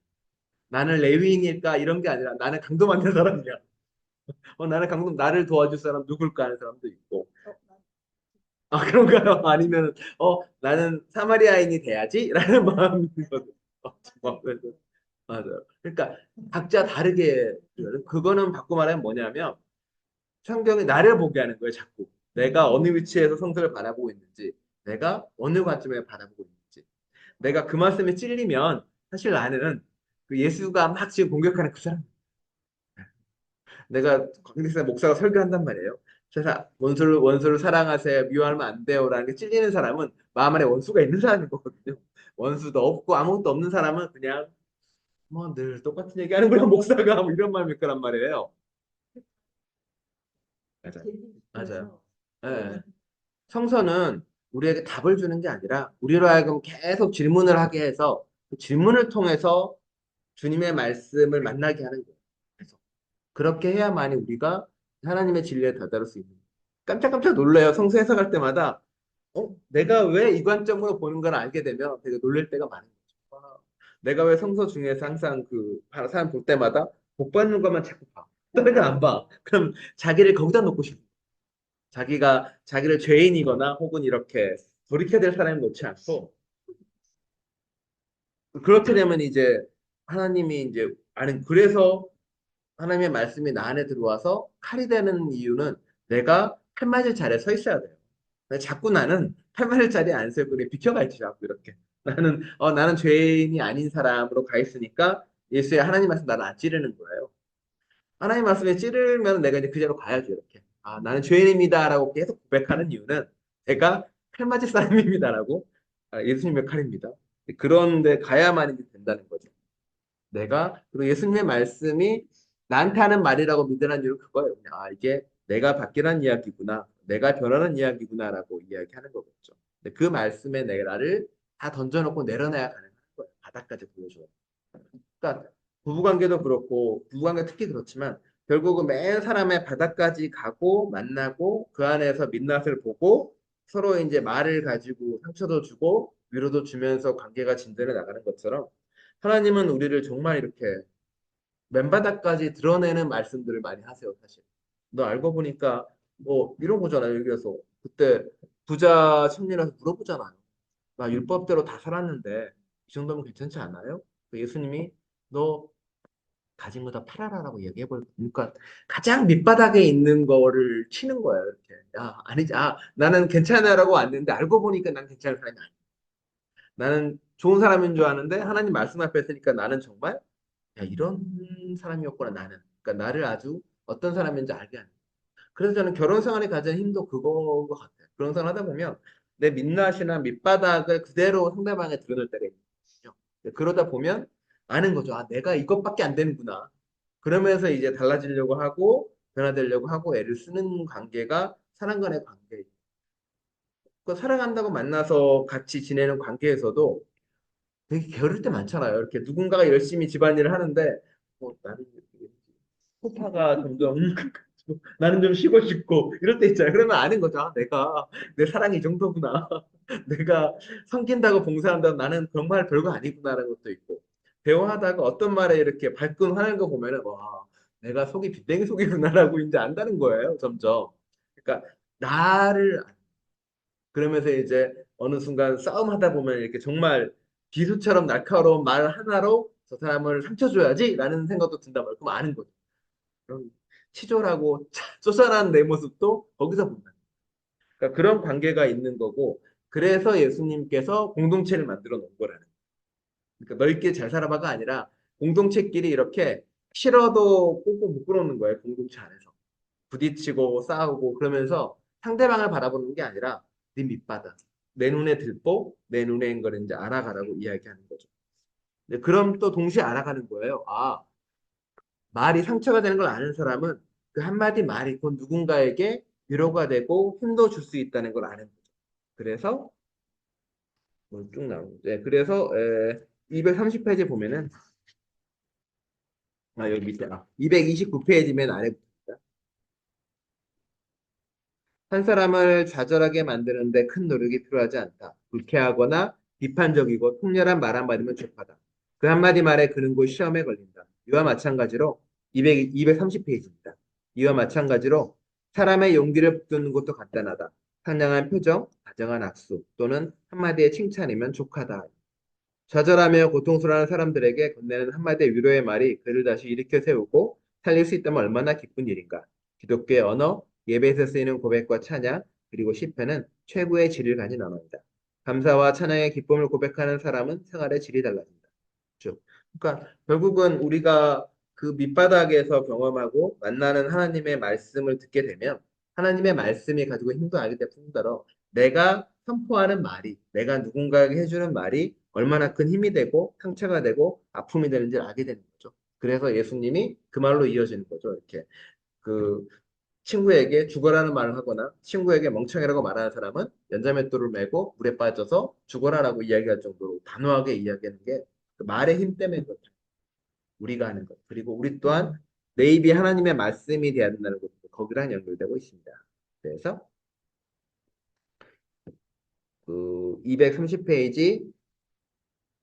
나는 레위인일까 이런 게 아니라 나는 강도 만든 사람이야. 나는 강도 나를 도와줄 사람 누굴까 하는 사람도 있고 아 그런가요? 아니면 나는 사마리아인이 돼야지 라는 마음이 있거든. 정말. 맞아요. 그러니까 각자 다르게 그거는 바꿔 말하면 뭐냐면 성경이 나를 보게 하는 거예요, 자꾸. 내가 어느 위치에서 성서를 바라보고 있는지, 내가 어느 관점에 바라보고 있는지. 내가 그 말씀에 찔리면 사실 나는 그 예수가 막 지금 공격하는 그 사람. 내가 관계사 목사가 설교한단 말이에요. 그래서 원수를 사랑하세요, 미워하면 안 돼요라는 게 찔리는 사람은 마음 안에 원수가 있는 사람인 거거든요. 원수도 없고 아무것도 없는 사람은 그냥 뭐 늘 똑같은 얘기 하는구나 목사가 뭐 이런 마음일 거란 말이에요. 맞아요. 맞아요. 재밌어서 예. 성서는 우리에게 답을 주는 게 아니라 우리로 하여금 계속 질문을 하게 해서 그 질문을 통해서 주님의 말씀을 만나게 하는 거예요. 그래서 그렇게 해야만이 우리가 하나님의 진리에 다다를 수 있는 거예요. 깜짝깜짝 놀라요. 성서 해석할 때마다 내가 왜 이 관점으로 보는 걸 알게 되면 되게 놀랄 때가 많은 거죠. 내가 왜 성서 중에서 항상 그 사람 볼 때마다 복 받는 것만 자꾸 봐. 다른 거 안 봐. 그럼 자기를 거기다 놓고 싶어. 자기가 자기를 죄인이거나 혹은 이렇게 돌이켜야 될 사람을 놓지 않고 그렇게 되면 이제 하나님이 이제 아는 그래서 하나님의 말씀이 나 안에 들어와서 칼이 되는 이유는 내가 칼 맞을 자리에 서 있어야 돼요. 근데 자꾸 나는 칼 맞을 자리에 안 서고 그냥 비켜가 있지 자꾸 이렇게 나는 죄인이 아닌 사람으로 가 있으니까 예수의 하나님 말씀 나를 안 찌르는 거예요. 하나님 말씀에 찌르면 내가 이제 그 자로 가야죠, 이렇게. 아, 나는 죄인입니다라고 계속 고백하는 이유는 제가 칼 맞을 사람입니다라고 예수님의 칼입니다. 그런데 가야만 이제 된다는 거죠. 그리고 예수님의 말씀이 나한테 하는 말이라고 믿으라는 이유는 그거예요. 그냥, 이게 내가 바뀌라는 이야기구나. 내가 변하는 이야기구나라고 이야기하는 거겠죠. 근데 그 말씀에 나를 다 던져놓고 내려놔야 가능한 거예요. 바닥까지 보여줘요. 그러니까 부부관계도 그렇고 부부관계 특히 그렇지만 결국은 맨 사람의 바닥까지 가고 만나고 그 안에서 민낯을 보고 서로 이제 말을 가지고 상처도 주고 위로도 주면서 관계가 진전해 나가는 것처럼 하나님은 우리를 정말 이렇게 맨바닥까지 드러내는 말씀들을 많이 하세요, 사실. 너 알고 보니까 뭐 이런 거잖아요. 여기 서 그때 부자 심리라서 물어보잖아요. 나 율법대로 다 살았는데 이 정도면 괜찮지 않아요? 예수님이 너 가진 거 다 팔아라라고 얘기해 버리니까 그러니까 가장 밑바닥에 있는 거를 치는 거예요. 이렇게 야 아니지 나는 괜찮아라고 왔는데 알고 보니까 난 괜찮은 사람이 아니야. 나는 좋은 사람인 줄 아는데 하나님 말씀 앞에 있으니까 나는 정말 야 이런 사람이었구나 나는. 그러니까 나를 아주 어떤 사람인지 알게 하는. 그래서 저는 결혼 생활에 가진 힘도 그거인 것 같아요. 결혼 생활 하다 보면 내 민낯이나 밑바닥을 그대로 상대방에 드러낼 때가 있거든요. 그러다 보면 아는 거죠. 내가 이것밖에 안 되는구나. 그러면서 이제 달라지려고 하고 변화되려고 하고 애를 쓰는 관계가 사람 간의 관계. 그 사랑한다고 만나서 같이 지내는 관계에서도 되게 게으를 때 많잖아요. 이렇게 누군가가 열심히 집안일을 하는데 나는 소파가 점점 나는 좀 쉬고 싶고 이럴 때 있잖아요. 그러면 아는 거죠. 내 사랑이 이 정도구나. 내가 섬긴다고 봉사한다고 나는 정말 별거 아니구나라는 것도 있고 대화하다가 어떤 말에 이렇게 발끈하는 거 보면은 와 내가 속이 빗댕이 속이구나라고 이제 안다는 거예요. 점점. 그러니까 나를 그러면서 이제 어느 순간 싸움하다 보면 이렇게 정말 비수처럼 날카로운 말 하나로 저 사람을 상처 줘야지라는 생각도 든단 말이에요. 그럼 아는 거죠. 그런 치졸하고 쫓아나는 내 모습도 거기서 본다. 그러니까 그런 관계가 있는 거고, 그래서 예수님께서 공동체를 만들어 놓은 거라는 거예요. 그러니까 넓게 잘 살아봐가 아니라 공동체끼리 이렇게 싫어도 꽁꽁 묶어놓는 거예요. 공동체 안에서. 부딪히고 싸우고 그러면서 상대방을 바라보는 게 아니라 네 밑바닥, 내 눈에 들보, 내 눈에 있는 이제 알아가라고 이야기하는 거죠. 네, 그럼 또 동시에 알아가는 거예요. 아, 말이 상처가 되는 걸 아는 사람은 그 한마디 말이 곧 누군가에게 위로가 되고 힘도 줄 수 있다는 걸 아는 거죠. 그래서 쭉 나오죠. 네, 그래서 230페이지 보면은 여기 밑에 229페이지 맨 아래 붙습니다. 한 사람을 좌절하게 만드는데 큰 노력이 필요하지 않다. 불쾌하거나 비판적이고 통렬한 말 한마디면 족하다. 그 한마디 말에 그는 곧 시험에 걸린다. 이와 마찬가지로 230페이지입니다. 이와 마찬가지로 사람의 용기를 북돋는 것도 간단하다. 상냥한 표정, 다정한 악수 또는 한마디의 칭찬이면 족하다. 좌절하며 고통스러워하는 사람들에게 건네는 한마디의 위로의 말이 그를 다시 일으켜 세우고 살릴 수 있다면 얼마나 기쁜 일인가. 기독교의 언어, 예배에서 쓰이는 고백과 찬양, 그리고 시편은 최고의 질을 가진 언어이다. 감사와 찬양의 기쁨을 고백하는 사람은 생활의 질이 달라진다. 쭉. 그러니까 결국은 우리가 그 밑바닥에서 경험하고 만나는 하나님의 말씀을 듣게 되면 하나님의 말씀이 가지고 힘도 알게 될 뿐더러 내가 선포하는 말이, 내가 누군가에게 해주는 말이 얼마나 큰 힘이 되고 상처가 되고 아픔이 되는지를 알게 되는 거죠. 그래서 예수님이 그 말로 이어지는 거죠. 이렇게 그 친구에게 죽어라는 말을 하거나 친구에게 멍청이라고 말하는 사람은 연자맷돌을 메고 물에 빠져서 죽어라라고 이야기할 정도로 단호하게 이야기하는 게그 말의 힘 때문에 그렇죠. 우리가 하는 것. 그리고 우리 또한 내 입이 하나님의 말씀이 되어야 된다는 것도 거기랑 연결되고 있습니다. 그래서 그 230페이지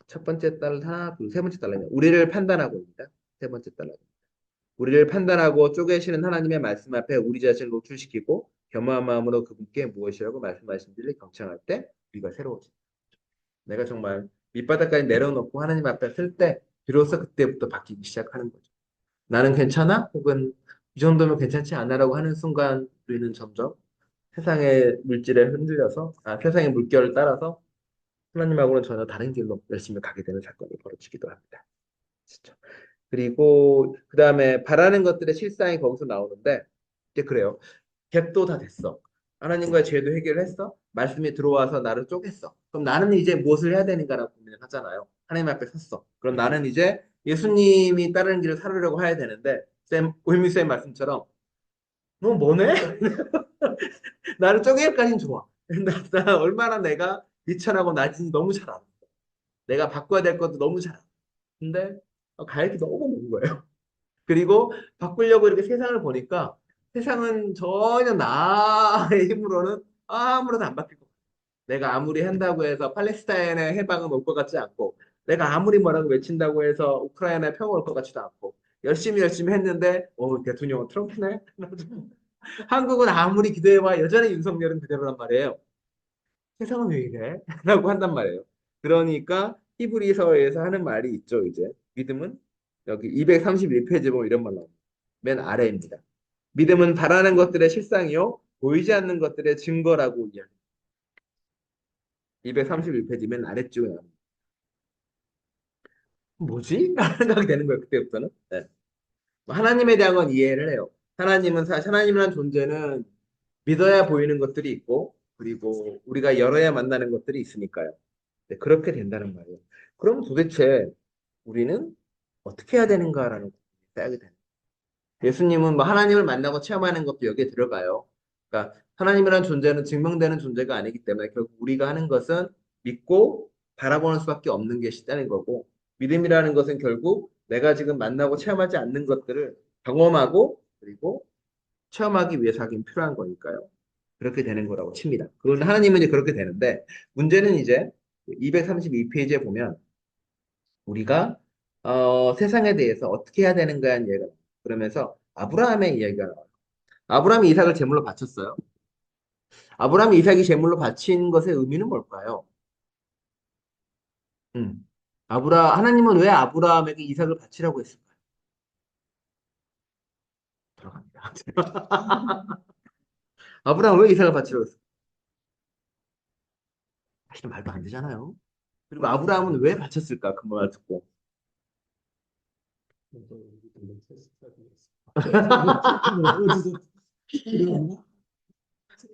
첫 번째 달러 하나, 둘, 세 번째 달러냐. 우리를 판단하고입니다. 세 번째 달러. 우리를 판단하고 쪼개시는 하나님의 말씀 앞에 우리 자신을 노출시키고 겸허한 마음으로 그분께 무엇이라고 말씀하신지를 경청할 때 우리가 새로워집니다. 내가 정말 밑바닥까지 내려놓고 하나님 앞에 설 때 비로소 그때부터 바뀌기 시작하는 거죠. 나는 괜찮아? 혹은 이 정도면 괜찮지 않아라고 하는 순간 우리는 점점 세상의 물질에 흔들려서 세상의 물결을 따라서 하나님하고는 전혀 다른 길로 열심히 가게 되는 사건이 벌어지기도 합니다. 진짜. 그리고 그 다음에 바라는 것들의 실상이 거기서 나오는데 이제 그래요. 객도 다 됐어. 하나님과의 죄도 해결했어. 말씀이 들어와서 나를 쪼갰어. 그럼 나는 이제 무엇을 해야 되는가라고 고민을 하잖아요. 하나님 앞에 섰어. 그럼 나는 이제 예수님이 따르는 길을 살으려고 해야 되는데 오현미 쌤 말씀처럼 너 뭐네? 나를 쪼개기까지는 좋아. 나 얼마나 내가 비천하고 낮은지 너무 잘 알아. 내가 바꿔야 될 것도 너무 잘 알아. 근데 갈 길이 너무 먼 거예요. 그리고 바꾸려고 이렇게 세상을 보니까 세상은 전혀 나의 힘으로는 아무래도 안 바뀔 것 같아요. 내가 아무리 한다고 해서 팔레스타인의 해방은 올 것 같지 않고 내가 아무리 뭐라고 외친다고 해서 우크라이나의 평화 올 것 같지도 않고 열심히 했는데 대통령은 트럼프네? 한국은 아무리 기대해봐 여전히 윤석열은 그대로란 말이에요. 세상은 왜 이래? 라고 한단 말이에요. 그러니까 히브리서에서 하는 말이 있죠, 이제. 믿음은 여기 231페이지 보면 이런 말 나옵니다. 맨 아래입니다. 믿음은 바라는 것들의 실상이요, 보이지 않는 것들의 증거라고 이야기. 231페이지 맨 아래쪽에 나옵니다. 뭐지? 라는 생각이 되는 거예요, 그때부터는. 네. 하나님에 대한 건 이해를 해요. 하나님은 사실 하나님이라는 존재는 믿어야 보이는 것들이 있고, 그리고 우리가 열어야 만나는 것들이 있으니까요. 네, 그렇게 된다는 말이에요. 그럼 도대체 우리는 어떻게 해야 되는가라는 생각이 되는 예수님은 뭐 하나님을 만나고 체험하는 것도 여기에 들어가요. 그러니까 하나님이라는 존재는 증명되는 존재가 아니기 때문에 결국 우리가 하는 것은 믿고 바라보는 수밖에 없는 것이라는 거고 믿음이라는 것은 결국 내가 지금 만나고 체험하지 않는 것들을 경험하고 그리고 체험하기 위해서 하긴 필요한 거니까요. 그렇게 되는 거라고 칩니다. 그런데 하나님은 이제 그렇게 되는데 문제는 이제 232페이지에 보면 우리가 세상에 대해서 어떻게 해야 되는가에 얘기가 나와요. 그러면서 아브라함의 이야기가 나와요. 아브라함이 이삭을 제물로 바쳤어요. 아브라함이 이삭이 제물로 바친 것의 의미는 뭘까요? 음. 하나님은 왜 아브라함에게 이삭을 바치라고 했을까요? 들어갑니다. 아브라함 왜 이삭을 바치라고 했을까요? 사실 말도 안 되잖아요. 그리고 아브라함은 왜 바쳤을까? 그 말 듣고. 어디서 그런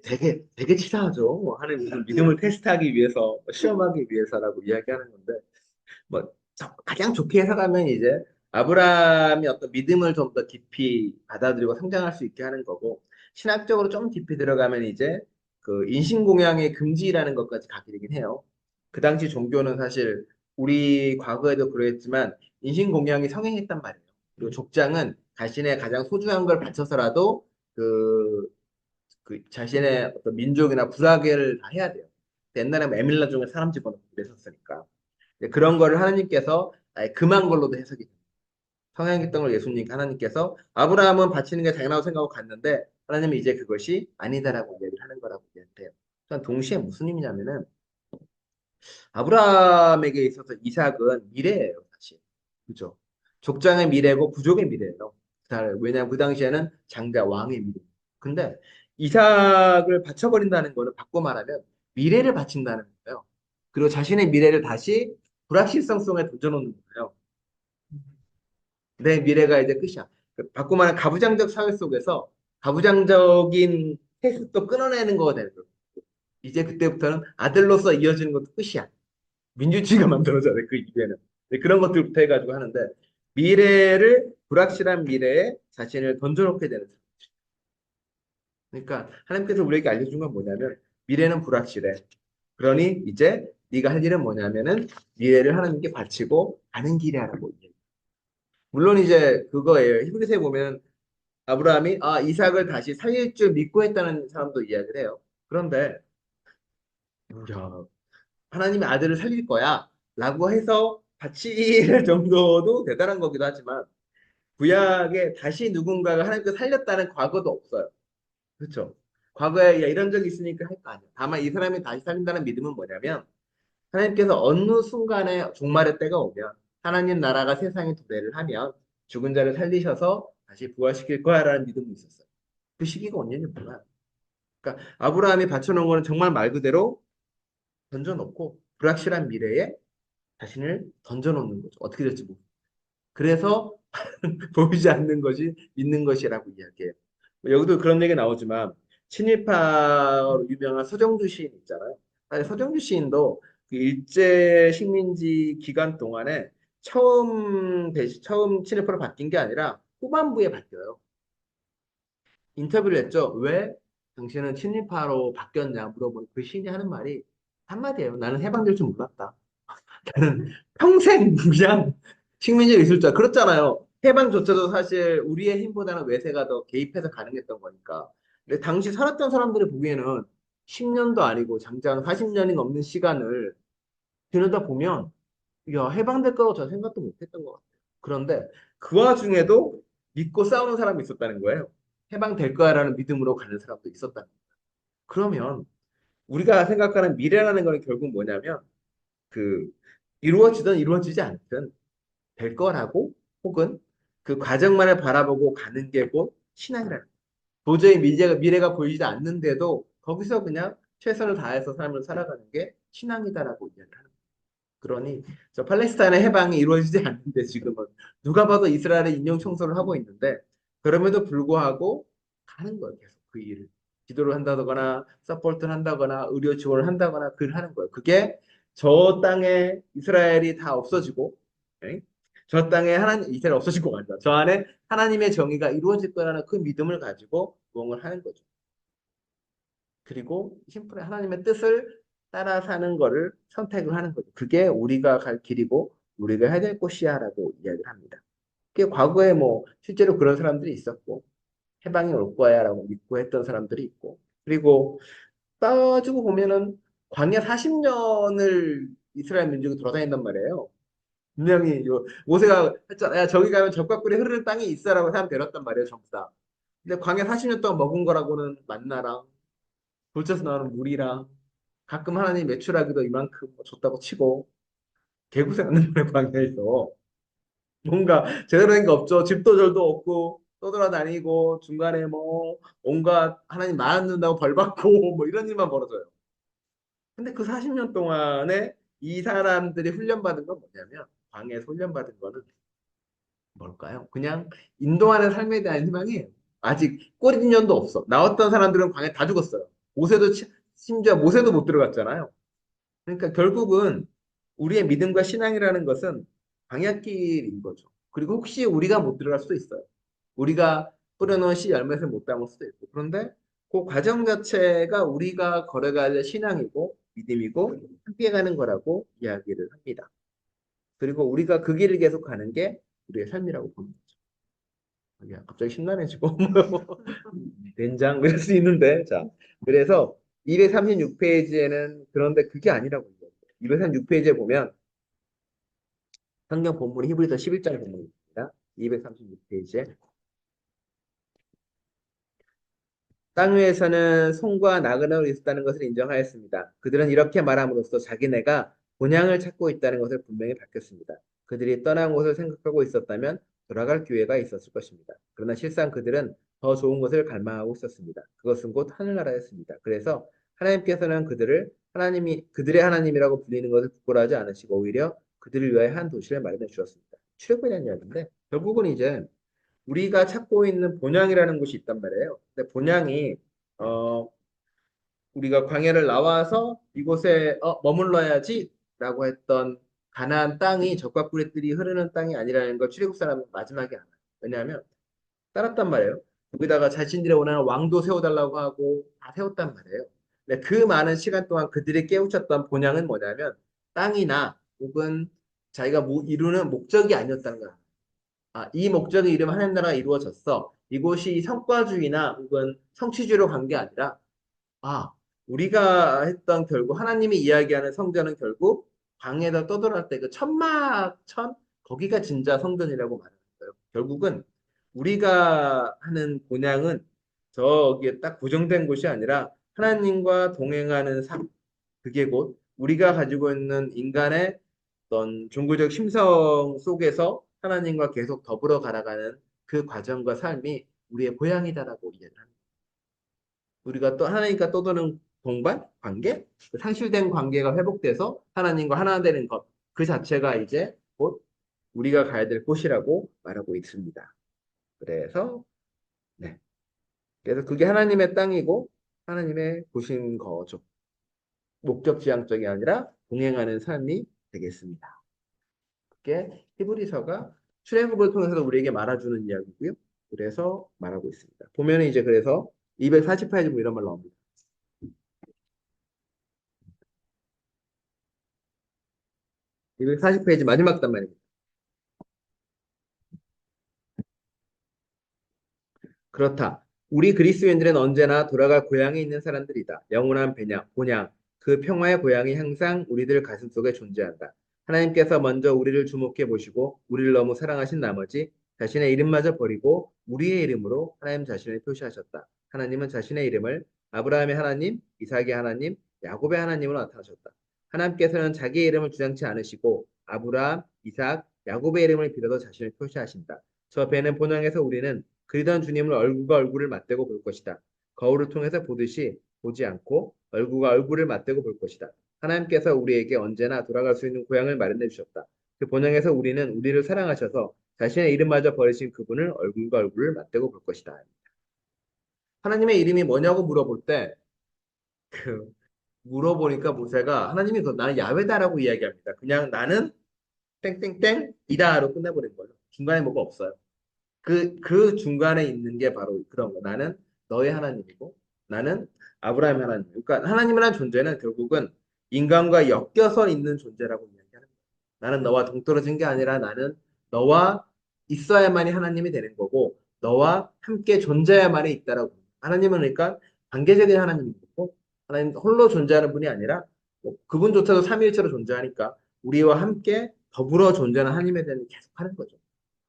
되게 치사하죠. 뭐 하는 무슨 믿음을 테스트하기 위해서, 시험하기 위해서라고 이야기하는 건데, 뭐 가장 좋게 해석하면 이제 아브라함이 어떤 믿음을 좀 더 깊이 받아들이고 성장할 수 있게 하는 거고, 신학적으로 좀 깊이 들어가면 이제 그 인신공양의 금지라는 것까지 가게 되긴 해요. 그 당시 종교는 사실 우리 과거에도 그랬지만 인신공양이 성행했단 말이에요. 그리고 족장은 자신의 가장 소중한 걸 바쳐서라도 그 자신의 어떤 민족이나 불화계를 다 해야 돼요. 옛날에 뭐 에밀라 중에 사람 집어넣고 그랬었으니까. 그런 거를 하나님께서 아예 금한 걸로도 해석이 돼요. 성향했던 걸 예수님 하나님께서 아브라함은 바치는 게 당연하다고 생각하고 갔는데 하나님이 이제 그것이 아니다라고 얘기를 하는 거라고 얘기해요. 그러니까 동시에 무슨 의미냐면은 아브라함에게 있어서 이삭은 미래예요, 사실. 그죠? 족장의 미래고 부족의 미래예요. 왜냐하면 그 당시에는 장자 왕의 미래. 근데 이삭을 바쳐버린다는 거는 바꿔 말하면 미래를 바친다는 거예요. 그리고 자신의 미래를 다시 불확실성 속에 던져놓는 거예요. 내 미래가 이제 끝이야. 바꿔 말하면 가부장적 사회 속에서 가부장적인 태습도 끊어내는 거가 되는 거예요. 이제 그때부터는 아들로서 이어지는 것도 끝이야. 민주주의가 만들어져야 돼, 그 이후에는. 네, 그런 것들부터 해가지고 하는데, 불확실한 미래에 자신을 던져놓게 되는. 그러니까, 하나님께서 우리에게 알려준 건 뭐냐면, 미래는 불확실해. 그러니, 이제 네가 할 일은 뭐냐면은, 미래를 하나님께 바치고 가는 길에 하라고. 물론 이제 그거예요. 히브리서에 보면, 아브라함이, 이삭을 다시 살릴 줄 믿고 했다는 사람도 이야기를 해요. 그런데, 야, 하나님의 아들을 살릴 거야. 라고 해서 바칠 정도도 대단한 거기도 하지만 구약에 다시 누군가가 하나님께 살렸다는 과거도 없어요. 그렇죠? 과거에 야, 이런 적이 있으니까 할 거 아니야. 다만 이 사람이 다시 살린다는 믿음은 뭐냐면 하나님께서 어느 순간에 종말의 때가 오면 하나님 나라가 세상에 도래를 하면 죽은 자를 살리셔서 다시 부활시킬 거야라는 믿음이 있었어요. 그 시기가 언제인지 몰라요. 그러니까 아브라함이 바쳐놓은 거는 정말 말 그대로 던져놓고 불확실한 미래에 자신을 던져놓는 거죠. 어떻게 될지 모르고. 그래서 보이지 않는 것이 믿는 것이라고 이야기해요. 뭐 여기도 그런 얘기 나오지만 친일파로 유명한 서정주 시인 있잖아요. 아니, 서정주 시인도 그 일제 식민지 기간 동안에 처음 친일파로 바뀐 게 아니라 후반부에 바뀌어요. 인터뷰를 했죠. 왜 당신은 친일파로 바뀌었냐 물어보니 그 시인이 하는 말이 한마디예요. 나는 해방될 줄 몰랐다. 나는 평생 그냥 식민지를 있을 줄 그렇잖아요. 해방조차도 사실 우리의 힘보다는 외세가 더 개입해서 가능했던 거니까. 근데 당시 살았던 사람들이 보기에는 10년도 아니고 장장 40년이 넘는 시간을 지내다 보면 야 해방될 거라고 저 생각도 못했던 것 같아요. 그런데 그 와중에도 믿고 싸우는 사람이 있었다는 거예요. 해방될 거야라는 믿음으로 가는 사람도 있었다는 거예요. 그러면 우리가 생각하는 미래라는 거는 결국 뭐냐면 그 이루어지든 이루어지지 않든 될 거라고 혹은 그 과정만을 바라보고 가는 게 곧 신앙이라는 거예요. 도저히 미래가 보이지 않는데도 거기서 그냥 최선을 다해서 삶을 살아가는 게 신앙이다라고 이야기를 하는 거예요. 그러니 저 팔레스타인의 해방이 이루어지지 않는데 지금은 누가 봐도 이스라엘의 인용 청소를 하고 있는데 그럼에도 불구하고 가는 거예요. 계속 그 일을. 기도를 한다거나 서포트를 한다거나 의료 지원을 한다거나 그걸 하는 거예요. 그게 저 땅에 이스라엘이 다 없어지고 예? 저 땅에 하나님 이스라엘 없어지고 간다. 저 안에 하나님의 정의가 이루어질 거라는 그 믿음을 가지고 무엇을 하는 거죠. 그리고 심플히 하나님의 뜻을 따라 사는 거를 선택을 하는 거죠. 그게 우리가 갈 길이고 우리가 해야 될 곳이야라고 이야기를 합니다. 그게 과거에 뭐 실제로 그런 사람들이 있었고 해방이 올 거야라고 믿고 했던 사람들이 있고 그리고 따지고 보면은 광야 40년을 이스라엘 민족이 돌아다닌단 말이에요. 분명히 모세가 했잖아. 야, 저기 가면 적과 꿀이 흐르는 땅이 있어라고 사람 데렸단 말이에요, 전부 다. 근데 광야 40년 동안 먹은 거라고는 만나랑 불쳐서 나오는 물이랑 가끔 하나님 매출하기도 이만큼 뭐 줬다고 치고 개고생하는 거예요 광야에서 뭔가 제대로 된 게 없죠. 집도 절도 없고 떠돌아다니고 중간에 뭐 온갖 하나님 나앉는다고 벌 받고 뭐 이런 일만 벌어져요. 근데 그 40년 동안에 이 사람들이 훈련받은 건 뭐냐면 광야에서 훈련받은 거는 뭘까요? 그냥 인도하는 삶에 대한 희망이에요. 아직 꼬리년도 없어. 나왔던 사람들은 광야에 다 죽었어요. 모세도 심지어 모세도 못 들어갔잖아요. 그러니까 결국은 우리의 믿음과 신앙이라는 것은 광야길인 거죠. 그리고 혹시 우리가 못 들어갈 수도 있어요. 우리가 뿌려놓은 씨 열매를 못 담을 수도 있고. 그런데 그 과정 자체가 우리가 걸어갈 신앙이고 믿음이고 함께 가는 거라고 이야기를 합니다. 그리고 우리가 그 길을 계속 가는 게 우리의 삶이라고 보는 거죠. 야, 갑자기 심란해지고 된장 이럴 수 있는데 자 그래서 236페이지에는 그런데 그게 아니라고 얘기해요. 236페이지에 보면 성경 본문이 히브리서 11장 본문입니다. 236페이지에 땅 위에서는 송과 나그네로 있었다는 것을 인정하였습니다. 그들은 이렇게 말함으로써 자기네가 본향을 찾고 있다는 것을 분명히 밝혔습니다. 그들이 떠난 곳을 생각하고 있었다면 돌아갈 기회가 있었을 것입니다. 그러나 실상 그들은 더 좋은 것을 갈망하고 있었습니다. 그것은 곧 하늘나라였습니다. 그래서 하나님께서는 그들을 하나님이 그들의 하나님이라고 불리는 것을 부끄러워하지 않으시고 오히려 그들을 위하여 한 도시를 마련해 주셨습니다. 출애굽에 대한 이야기인데 결국은 이제 우리가 찾고 있는 본향이라는 곳이 있단 말이에요. 근데 본향이 어, 우리가 광야를 나와서 이곳에 머물러야지라고 했던 가나안 땅이 적과 꿀의 뜰이 흐르는 땅이 아니라는 걸 출애굽 사람은 마지막에 알아요. 왜냐하면 따랐단 말이에요. 거기다가 자신들이 원하는 왕도 세워달라고 하고 다 세웠단 말이에요. 근데 그 많은 시간 동안 그들이 깨우쳤던 본향은 뭐냐면 땅이나 혹은 자기가 이루는 목적이 아니었다는 거야. 이 목적의 이름 하나님 나라가 이루어졌어. 이곳이 성과주의나 혹은 성취주의로 간 게 아니라 아, 우리가 했던 결국 하나님이 이야기하는 성전은 결국 광야에다 떠돌아갈 때 그 천막천 거기가 진짜 성전이라고 말하는 거예요. 결국은 우리가 하는 본향은 저기에 딱 고정된 곳이 아니라 하나님과 동행하는 삶. 그게 곧 우리가 가지고 있는 인간의 어떤 종교적 심성 속에서 하나님과 계속 더불어 가나가는 그 과정과 삶이 우리의 고향이다라고 이해를 합니다. 우리가 또 하나님과 떠도는 동반 관계, 그 상실된 관계가 회복돼서 하나님과 하나 되는 것, 그 자체가 이제 곧 우리가 가야 될 곳이라고 말하고 있습니다. 그래서 네, 그래서 그게 하나님의 땅이고 하나님의 곳인 거죠. 목적 지향적이 아니라 동행하는 삶이 되겠습니다. 그게 히브리서가 출애굽을 통해서 우리에게 말아주는 이야기고요. 그래서 말하고 있습니다. 보면 이제 그래서 248지 뭐 이런 말 나옵니다. 240페이지 마지막 단말입니다. 그렇다. 우리 그리스도인들은 언제나 돌아갈 고향에 있는 사람들이다. 영원한 본향, 그 평화의 고향이 항상 우리들 가슴속에 존재한다. 하나님께서 먼저 우리를 주목해 보시고 우리를 너무 사랑하신 나머지 자신의 이름마저 버리고 우리의 이름으로 하나님 자신을 표시하셨다. 하나님은 자신의 이름을 아브라함의 하나님, 이삭의 하나님, 야곱의 하나님으로 나타나셨다. 하나님께서는 자기의 이름을 주장치 않으시고 아브라함, 이삭, 야곱의 이름을 빌어도 자신을 표시하신다. 저 배는 본향에서 우리는 그리던 주님을 얼굴과 얼굴을 맞대고 볼 것이다. 거울을 통해서 보듯이 보지 않고 얼굴과 얼굴을 맞대고 볼 것이다. 하나님께서 우리에게 언제나 돌아갈 수 있는 고향을 마련해 주셨다. 그 본향에서 우리는 우리를 사랑하셔서 자신의 이름마저 버리신 그분을 얼굴과 얼굴을 맞대고 볼 것이다. 하나님의 이름이 뭐냐고 물어볼 때 그 물어보니까 모세가 하나님이 나는 야훼다라고 이야기합니다. 그냥 나는 땡땡땡이다로 끝내버린 거예요. 중간에 뭐가 없어요. 그 중간에 있는 게 바로 그런 거. 나는 너의 하나님이고, 나는 아브라함의 하나님. 그러니까 하나님이라는 존재는 결국은 인간과 엮여서 있는 존재라고 이야기하는 거예요. 나는 너와 동떨어진 게 아니라 나는 너와 있어야만이 하나님이 되는 거고, 너와 함께 존재해야만이 있다라고. 하나님은 그러니까 관계적인 하나님이고, 하나님 홀로 존재하는 분이 아니라 그분조차도 삼위일체로 존재하니까 우리와 함께 더불어 존재하는 하나님에 대한 계속 하는 거죠.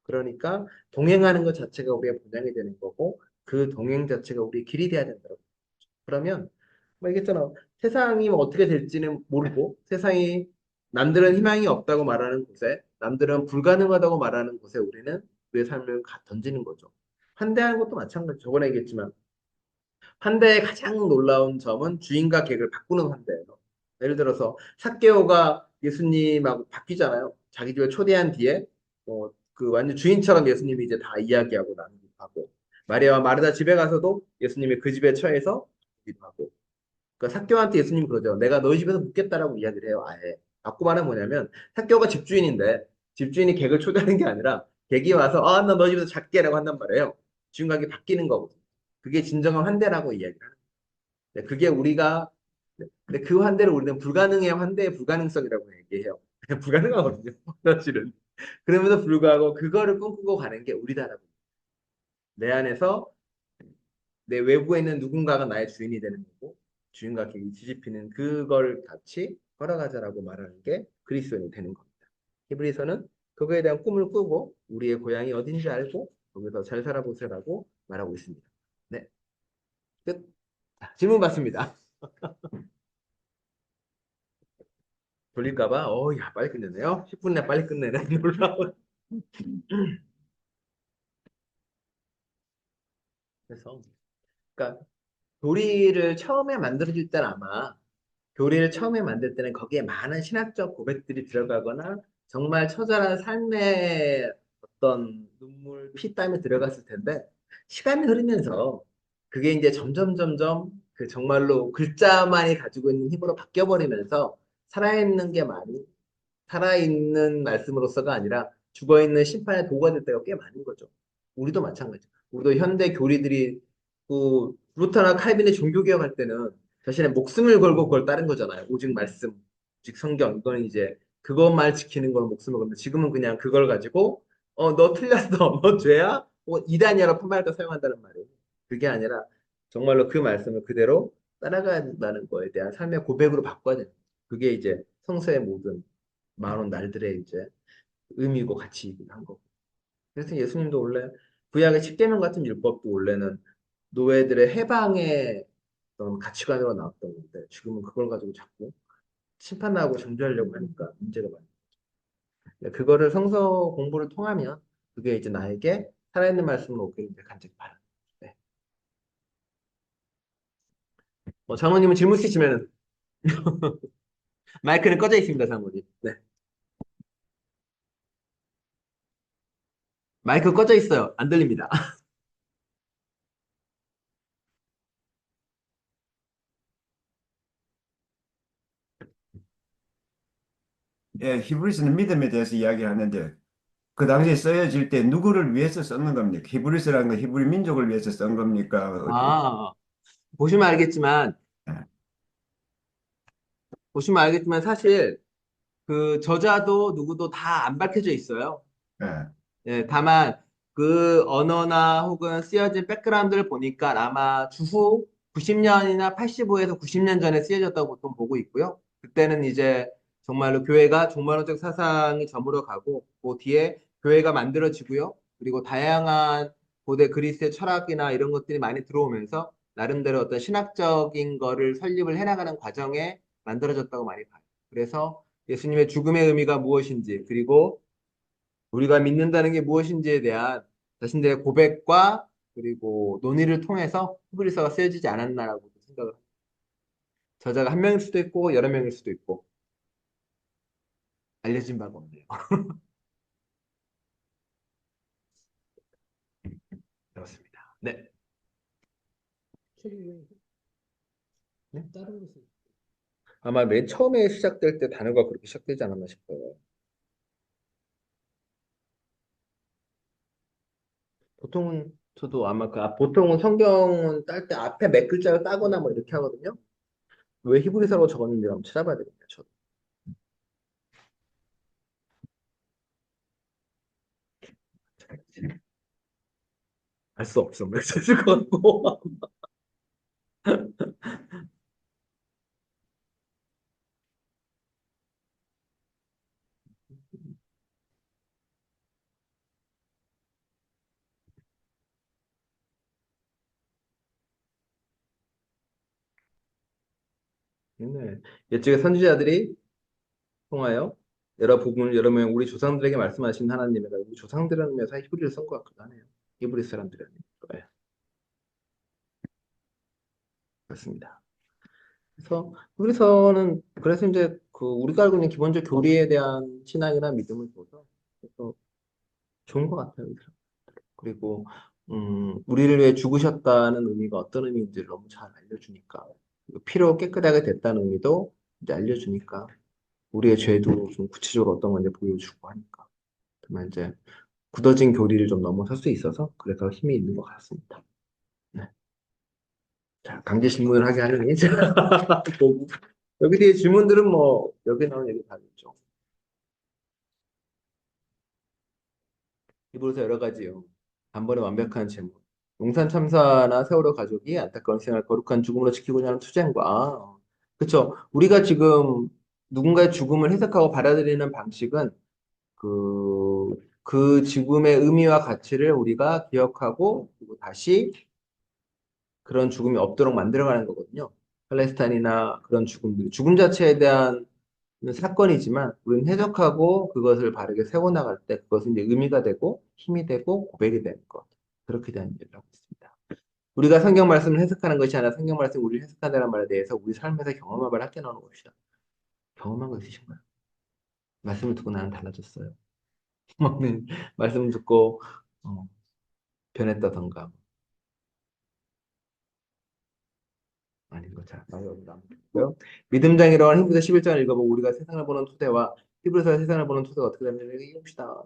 그러니까 동행하는 것 자체가 우리의 본향이 되는 거고 그 동행 자체가 우리의 길이 돼야 된다고. 그러면 뭐 얘기했잖아. 세상이 뭐 어떻게 될지는 모르고 세상이 남들은 희망이 없다고 말하는 곳에 남들은 불가능하다고 말하는 곳에 우리는 우리의 삶을 던지는 거죠. 환대하는 것도 마찬가지. 저번에 얘기했지만 환대의 가장 놀라운 점은 주인과 객을 바꾸는 환대예요. 예를 들어서 삭개오가 예수님하고 바뀌잖아요. 자기 집에 초대한 뒤에 그 완전 주인처럼 예수님이 이제 다 이야기하고 나누기도 하고 마리아와 마르다 집에 가서도 예수님이 그 집에 처해서 기도 하고 그러니까 삭개오한테 예수님 그러죠. 내가 너희 집에서 묵겠다라고 이야기를 해요. 아예. 바꾸 말하면 뭐냐면 삭개오가 집주인인데 집주인이 객을 초대하는 게 아니라 객이 와서 나 너희 집에서 작게라고 한단 말이에요. 주인과 객이 바뀌는 거거든요. 그게 진정한 환대라고 이야기를 하는 거예요. 그게 우리가 근데 그 환대를 우리는 불가능의 환대의 불가능성이라고 얘기해요. 불가능하거든요. 사실은. 그럼에도 불구하고 그거를 꿈꾸고 가는 게 우리다라고. 내 안에서 내 외부에 있는 누군가가 나의 주인이 되는 거고 주인과 객이 뒤집히는 그걸 같이 걸어가자라고 말하는 게 그리스도인이 되는 겁니다. 히브리서는 그거에 대한 꿈을 꾸고 우리의 고향이 어딘지 알고 거기서 잘 살아보세요라고 말하고 있습니다. 네, 끝. 질문 받습니다. 돌릴까봐 야 빨리 끝내네요. 10분 내 빨리 끝내네. 놀라운. 그래서 그러니까 교리를 처음에 만들어질 때는 아마 교리를 처음에 만들 때는 거기에 많은 신학적 고백들이 들어가거나 정말 처절한 삶의 어떤 눈물, 피땀이 들어갔을 텐데 시간이 흐르면서 그게 이제 점점 그 정말로 글자만이 가지고 있는 힘으로 바뀌어 버리면서 살아있는 게 많이 살아있는 말씀으로서가 아니라 죽어있는 심판의 도구가 될 때가 꽤 많은 거죠. 우리도 마찬가지. 우리도 현대 교리들이 루터나 칼빈의 종교개혁할 때는 자신의 목숨을 걸고 그걸 따른 거잖아요. 오직 말씀, 오직 성경. 이건 이제 그것만 지키는 걸 목숨을 걸는데 지금은 그냥 그걸 가지고 너 틀렸어. 너 죄야? 이단이라고 판말할 때 사용한다는 말이에요. 그게 아니라 정말로 그 말씀을 그대로 따라간다는 거에 대한 삶의 고백으로 바꿔야 돼요. 그게 이제 성서의 모든 많은 날들의 이제 의미고 가치이기도 한 거고. 그래서 예수님도 원래 구약의 십계명 같은 율법도 원래는 노예들의 해방의 어떤 가치관으로 나왔던 건데 지금은 그걸 가지고 자꾸 심판하고 정죄하려고 하니까 문제가 많아요. 그거를 성서 공부를 통하면 그게 이제 나에게 살아있는 말씀을 얻게 이제 간절히 바랍니다. 네. 장모님은 질문 있으시면 마이크는 꺼져 있습니다, 장모님. 네. 마이크 꺼져 있어요. 안 들립니다. 예, 히브리서는 믿음에 대해서 이야기하는데 그 당시에 쓰여질 때 누구를 위해서 썼는 겁니까? 히브리서라는 건 히브리 민족을 위해서 쓴 겁니까? 아, 보시면 알겠지만 사실 그 저자도 누구도 다 안 밝혀져 있어요. 예, 예, 다만 그 언어나 혹은 쓰여진 백그라운드를 보니까 아마 주후 90년이나 85에서 90년 전에 쓰여졌다고 보통 보고 있고요. 그때는 이제 정말로 교회가 종말론적 사상이 저물어 가고 그 뒤에 교회가 만들어지고요. 그리고 다양한 고대 그리스의 철학이나 이런 것들이 많이 들어오면서 나름대로 어떤 신학적인 거를 설립을 해나가는 과정에 만들어졌다고 많이 봐요. 그래서 예수님의 죽음의 의미가 무엇인지 그리고 우리가 믿는다는 게 무엇인지에 대한 자신들의 고백과 그리고 논의를 통해서 히브리서가 쓰여지지 않았나라고 생각을 합니다. 저자가 한 명일 수도 있고 여러 명일 수도 있고 알려진 바가 없네요. 그렇습니다. 네. 책이 왜 네? 다른 것을 아마 맨 처음에 시작될 때 단어가 그렇게 시작되지 않았나 싶어요. 보통은 저도 아마 보통은 성경은 딸 때 앞에 몇 글자를 따거나 뭐 이렇게 하거든요. 왜 히브리서로 적었는지 한번 찾아봐야 되겠네요. 저도. 알 수 없어. 몇 글자 것 같고. 네. 옛적의 선지자들이 통하여 여러 부분을 여러 명 우리 조상들에게 말씀하신 하나님이라 우리 조상들은 묘사 히브리를 쓴 것 같기도 하네요. 히브리 사람들이 네, 그렇습니다. 그래서 이제 그 우리가 알고 있는 기본적 교리에 대한 신앙이나 믿음을 줘서 그래서 좋은 것 같아요. 이 사람. 그리고 우리를 위해 죽으셨다는 의미가 어떤 의미인지를 너무 잘 알려주니까 피로 깨끗하게 됐다는 의미도 이제 알려주니까 우리의 죄도 좀 구체적으로 어떤 건지 보여주고 하니까 정말 이제 굳어진 교리를 좀 넘어설 수 있어서 그래서 힘이 있는 것 같습니다. 네. 자, 강제 질문을 하게 하려니 보고 여기 뒤에 질문들은 뭐 여기 나온 얘기 다 있죠. 이보에서 여러 가지요. 단번에 완벽한 제목. 용산 참사나 세월호 가족이 안타까운 생을 거룩한 죽음으로 지키고자 하는 투쟁과 그렇죠. 우리가 지금 누군가의 죽음을 해석하고 받아들이는 방식은 그 죽음의 의미와 가치를 우리가 기억하고 그리고 다시 그런 죽음이 없도록 만들어가는 거거든요. 팔레스타인이나 그런 죽음들, 죽음 자체에 대한 사건이지만 우리는 해석하고 그것을 바르게 세워나갈 때 그것은 이제 의미가 되고 힘이 되고 고백이 되는 것. 그렇게 대한 얘기를 하고 있습니다. 우리가 성경 말씀을 해석하는 것이 아니라 성경 말씀을 우리를 해석한다는 말에 대해서 우리 삶에서 경험한 걸 함께 나누는 것이다. 경험한 거 있으신가요? 말씀을 듣고 나는 달라졌어요. 말씀을 듣고 어, 변했다던가 아닌 거 잘 나오고요. 믿음장이라고 히브리서 11장을 읽어보고 우리가 세상을 보는 토대와 히브리서 세상을 보는 토대가 어떻게 되는지 얘기해봅시다.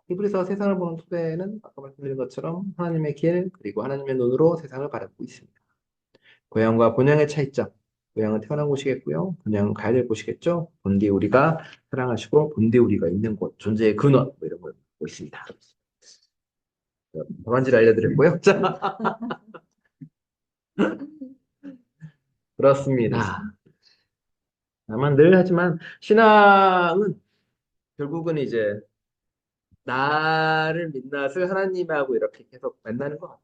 히브리서 세상을 보는 토대는 아까 말씀드린 것처럼 하나님의 길 그리고 하나님의 눈으로 세상을 바라보고 있습니다. 고향과 본향의 차이점. 고향은 태어난 곳이겠고요. 본향은 가야 될 곳이겠죠. 본디 우리가 사랑하시고 본디 우리가 있는 곳, 존재의 근원 뭐 이런 걸 보고 있습니다. 답안지를 알려드렸고요. 자, 그렇습니다. 다만 늘 하지만 신앙은 결국은 이제 나를 민낯을 하나님하고 이렇게 계속 만나는 것 같아요.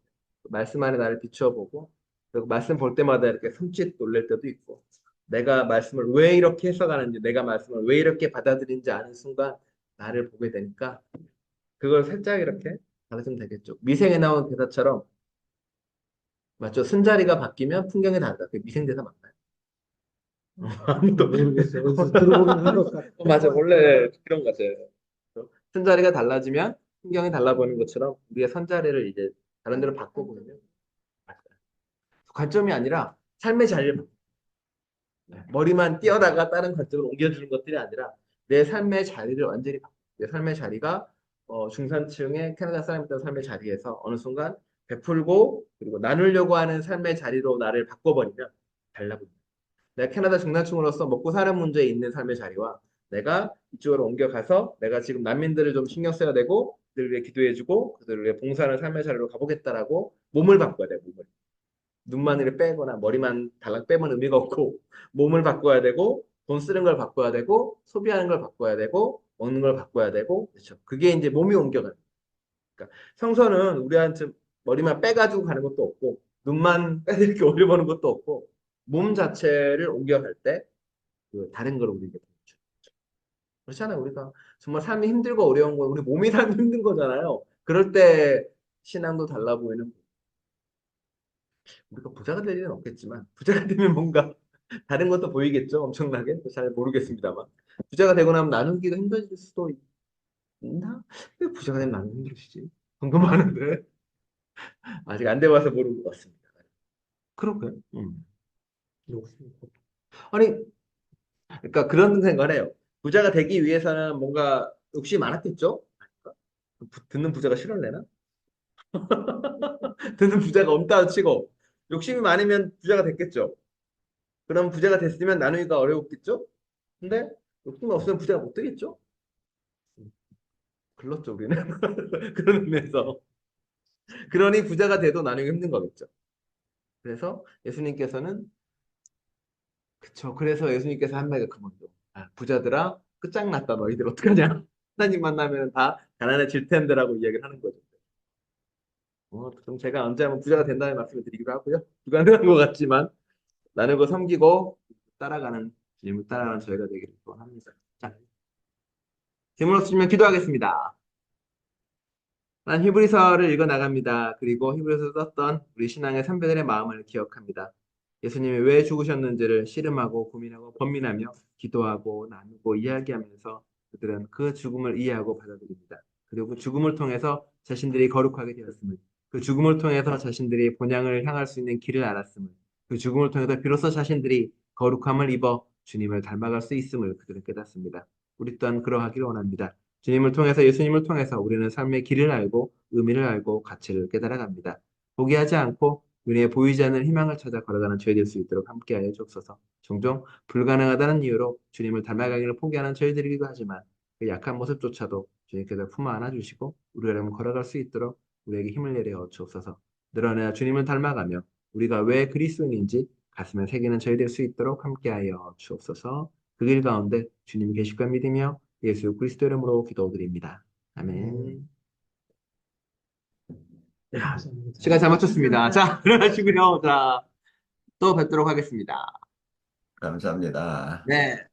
말씀 안에 나를 비추어보고 그리고 말씀 볼 때마다 이렇게 손짓 놀랄 때도 있고 내가 말씀을 왜 이렇게 해석하는지 내가 말씀을 왜 이렇게 받아들인지 아는 순간 나를 보게 되니까 그걸 살짝 이렇게 받아주면 되겠죠. 미생에 나온 대사처럼 맞죠? 순자리가 바뀌면 풍경이 다르다. 그게 미생 대사 맞나요? 아무도 모르겠어요. 어디서 들어보긴 한 것 같아요. 맞아 원래 그런 거 같아요. 선자리가 달라지면 풍경이 달라 보이는 것처럼 우리의 선자리를 이제 다른 데로 바꿔보면 관점이 아니라 삶의 자리를 머리만 띄어다가 다른 관점으로 옮겨주는 것들이 아니라 내 삶의 자리를 완전히 내 삶의 자리가 중산층의 캐나다 사람이던 삶의 자리에서 어느 순간 베풀고 그리고 나누려고 하는 삶의 자리로 나를 바꿔버리면 달라붙는 내가 캐나다 중산층으로서 먹고 사는 문제에 있는 삶의 자리와 내가 이쪽으로 옮겨가서 내가 지금 난민들을 좀 신경 써야 되고 그들을 위해 기도해주고 그들을 위해 봉사하는 삶의 자리로 가보겠다라고 몸을 바꿔야 돼, 몸을. 눈만 이렇게 빼거나 머리만 달랑 빼면 의미가 없고 몸을 바꿔야 되고 돈 쓰는 걸 바꿔야 되고 소비하는 걸 바꿔야 되고 먹는 걸 바꿔야 되고 그렇죠. 그게 이제 몸이 옮겨가는 그러니까 성서는 우리한테 머리만 빼가지고 가는 것도 없고 눈만 이렇게 올려보는 것도 없고 몸 자체를 옮겨갈 때 그 다른 걸 우리에게 보여줘. 그렇잖아요. 우리가 정말 삶이 힘들고 어려운 건 우리 몸이 삶이 힘든 거잖아요. 그럴 때 신앙도 달라 보이는 우리가 부자가 될 일은 없겠지만 부자가 되면 뭔가 다른 것도 보이겠죠. 엄청나게 잘 모르겠습니다만 부자가 되고 나면 나누기가 힘들어질 수도 있나? 왜 부자가 되면 나누기 힘들으시지? 궁금하는데 아직 안 돼봐서 모르는 것 같습니다. 그렇고요. 아니 그러니까 그런 생각을 해요. 부자가 되기 위해서는 뭔가 욕심이 많았겠죠? 듣는 부자가 싫을래나? 듣는 부자가 없다 치고 욕심이 많으면 부자가 됐겠죠. 그럼 부자가 됐으면 나누기가 어려웠겠죠? 근데 욕심이 없으면 부자가 못 되겠죠? 글렀죠, 우리는. 그런 의미에서. 그러니 부자가 돼도 나누기 힘든 거겠죠. 그래서 예수님께서는, 그쵸. 그래서 예수님께서 한 말이 그건죠. 아, 부자들아, 끝장났다, 너희들 어떡하냐? 하나님 만나면 다 가난해질 텐데라고 이야기를 하는 거죠. 그럼 제가 언제 한번 부자가 된다는 말씀을 드리기도 하고요. 불가능한 것 같지만, 나누고 섬기고 따라가는, 주님을 따라가는 저희가 되기를 소원합니다. 자, 질문 없으시면 기도하겠습니다. 난 히브리서를 읽어 나갑니다. 그리고 히브리서 썼던 우리 신앙의 선배들의 마음을 기억합니다. 예수님이 왜 죽으셨는지를 씨름하고 고민하고 번민하며 기도하고 나누고 이야기하면서 그들은 그 죽음을 이해하고 받아들입니다. 그리고 그 죽음을 통해서 자신들이 거룩하게 되었음을, 그 죽음을 통해서 자신들이 본향을 향할 수 있는 길을 알았음을, 그 죽음을 통해서 비로소 자신들이 거룩함을 입어 주님을 닮아갈 수 있음을 그들은 깨닫습니다. 우리 또한 그러하기를 원합니다. 주님을 통해서 예수님을 통해서 우리는 삶의 길을 알고 의미를 알고 가치를 깨달아갑니다. 포기하지 않고 눈에 보이지 않는 희망을 찾아 걸어가는 저희 될 수 있도록 함께하여 주옵소서. 종종 불가능하다는 이유로 주님을 닮아가기를 포기하는 저희들이기도 하지만 그 약한 모습조차도 주님께서 품어 안아주시고 우리가 걸어갈 수 있도록 우리에게 힘을 내려 주옵소서. 늘어나 주님을 닮아가며 우리가 왜 그리스도인인지 가슴에 새기는 저희 될 수 있도록 함께하여 주옵소서. 그 길 가운데 주님 계실 걸 믿으며 예수 그리스도 이름으로 기도드립니다. 아멘. 네, 감사합니다. 시간 잘 맞췄습니다. 자, 일어나시고요. 자, 또 뵙도록 하겠습니다. 감사합니다. 네.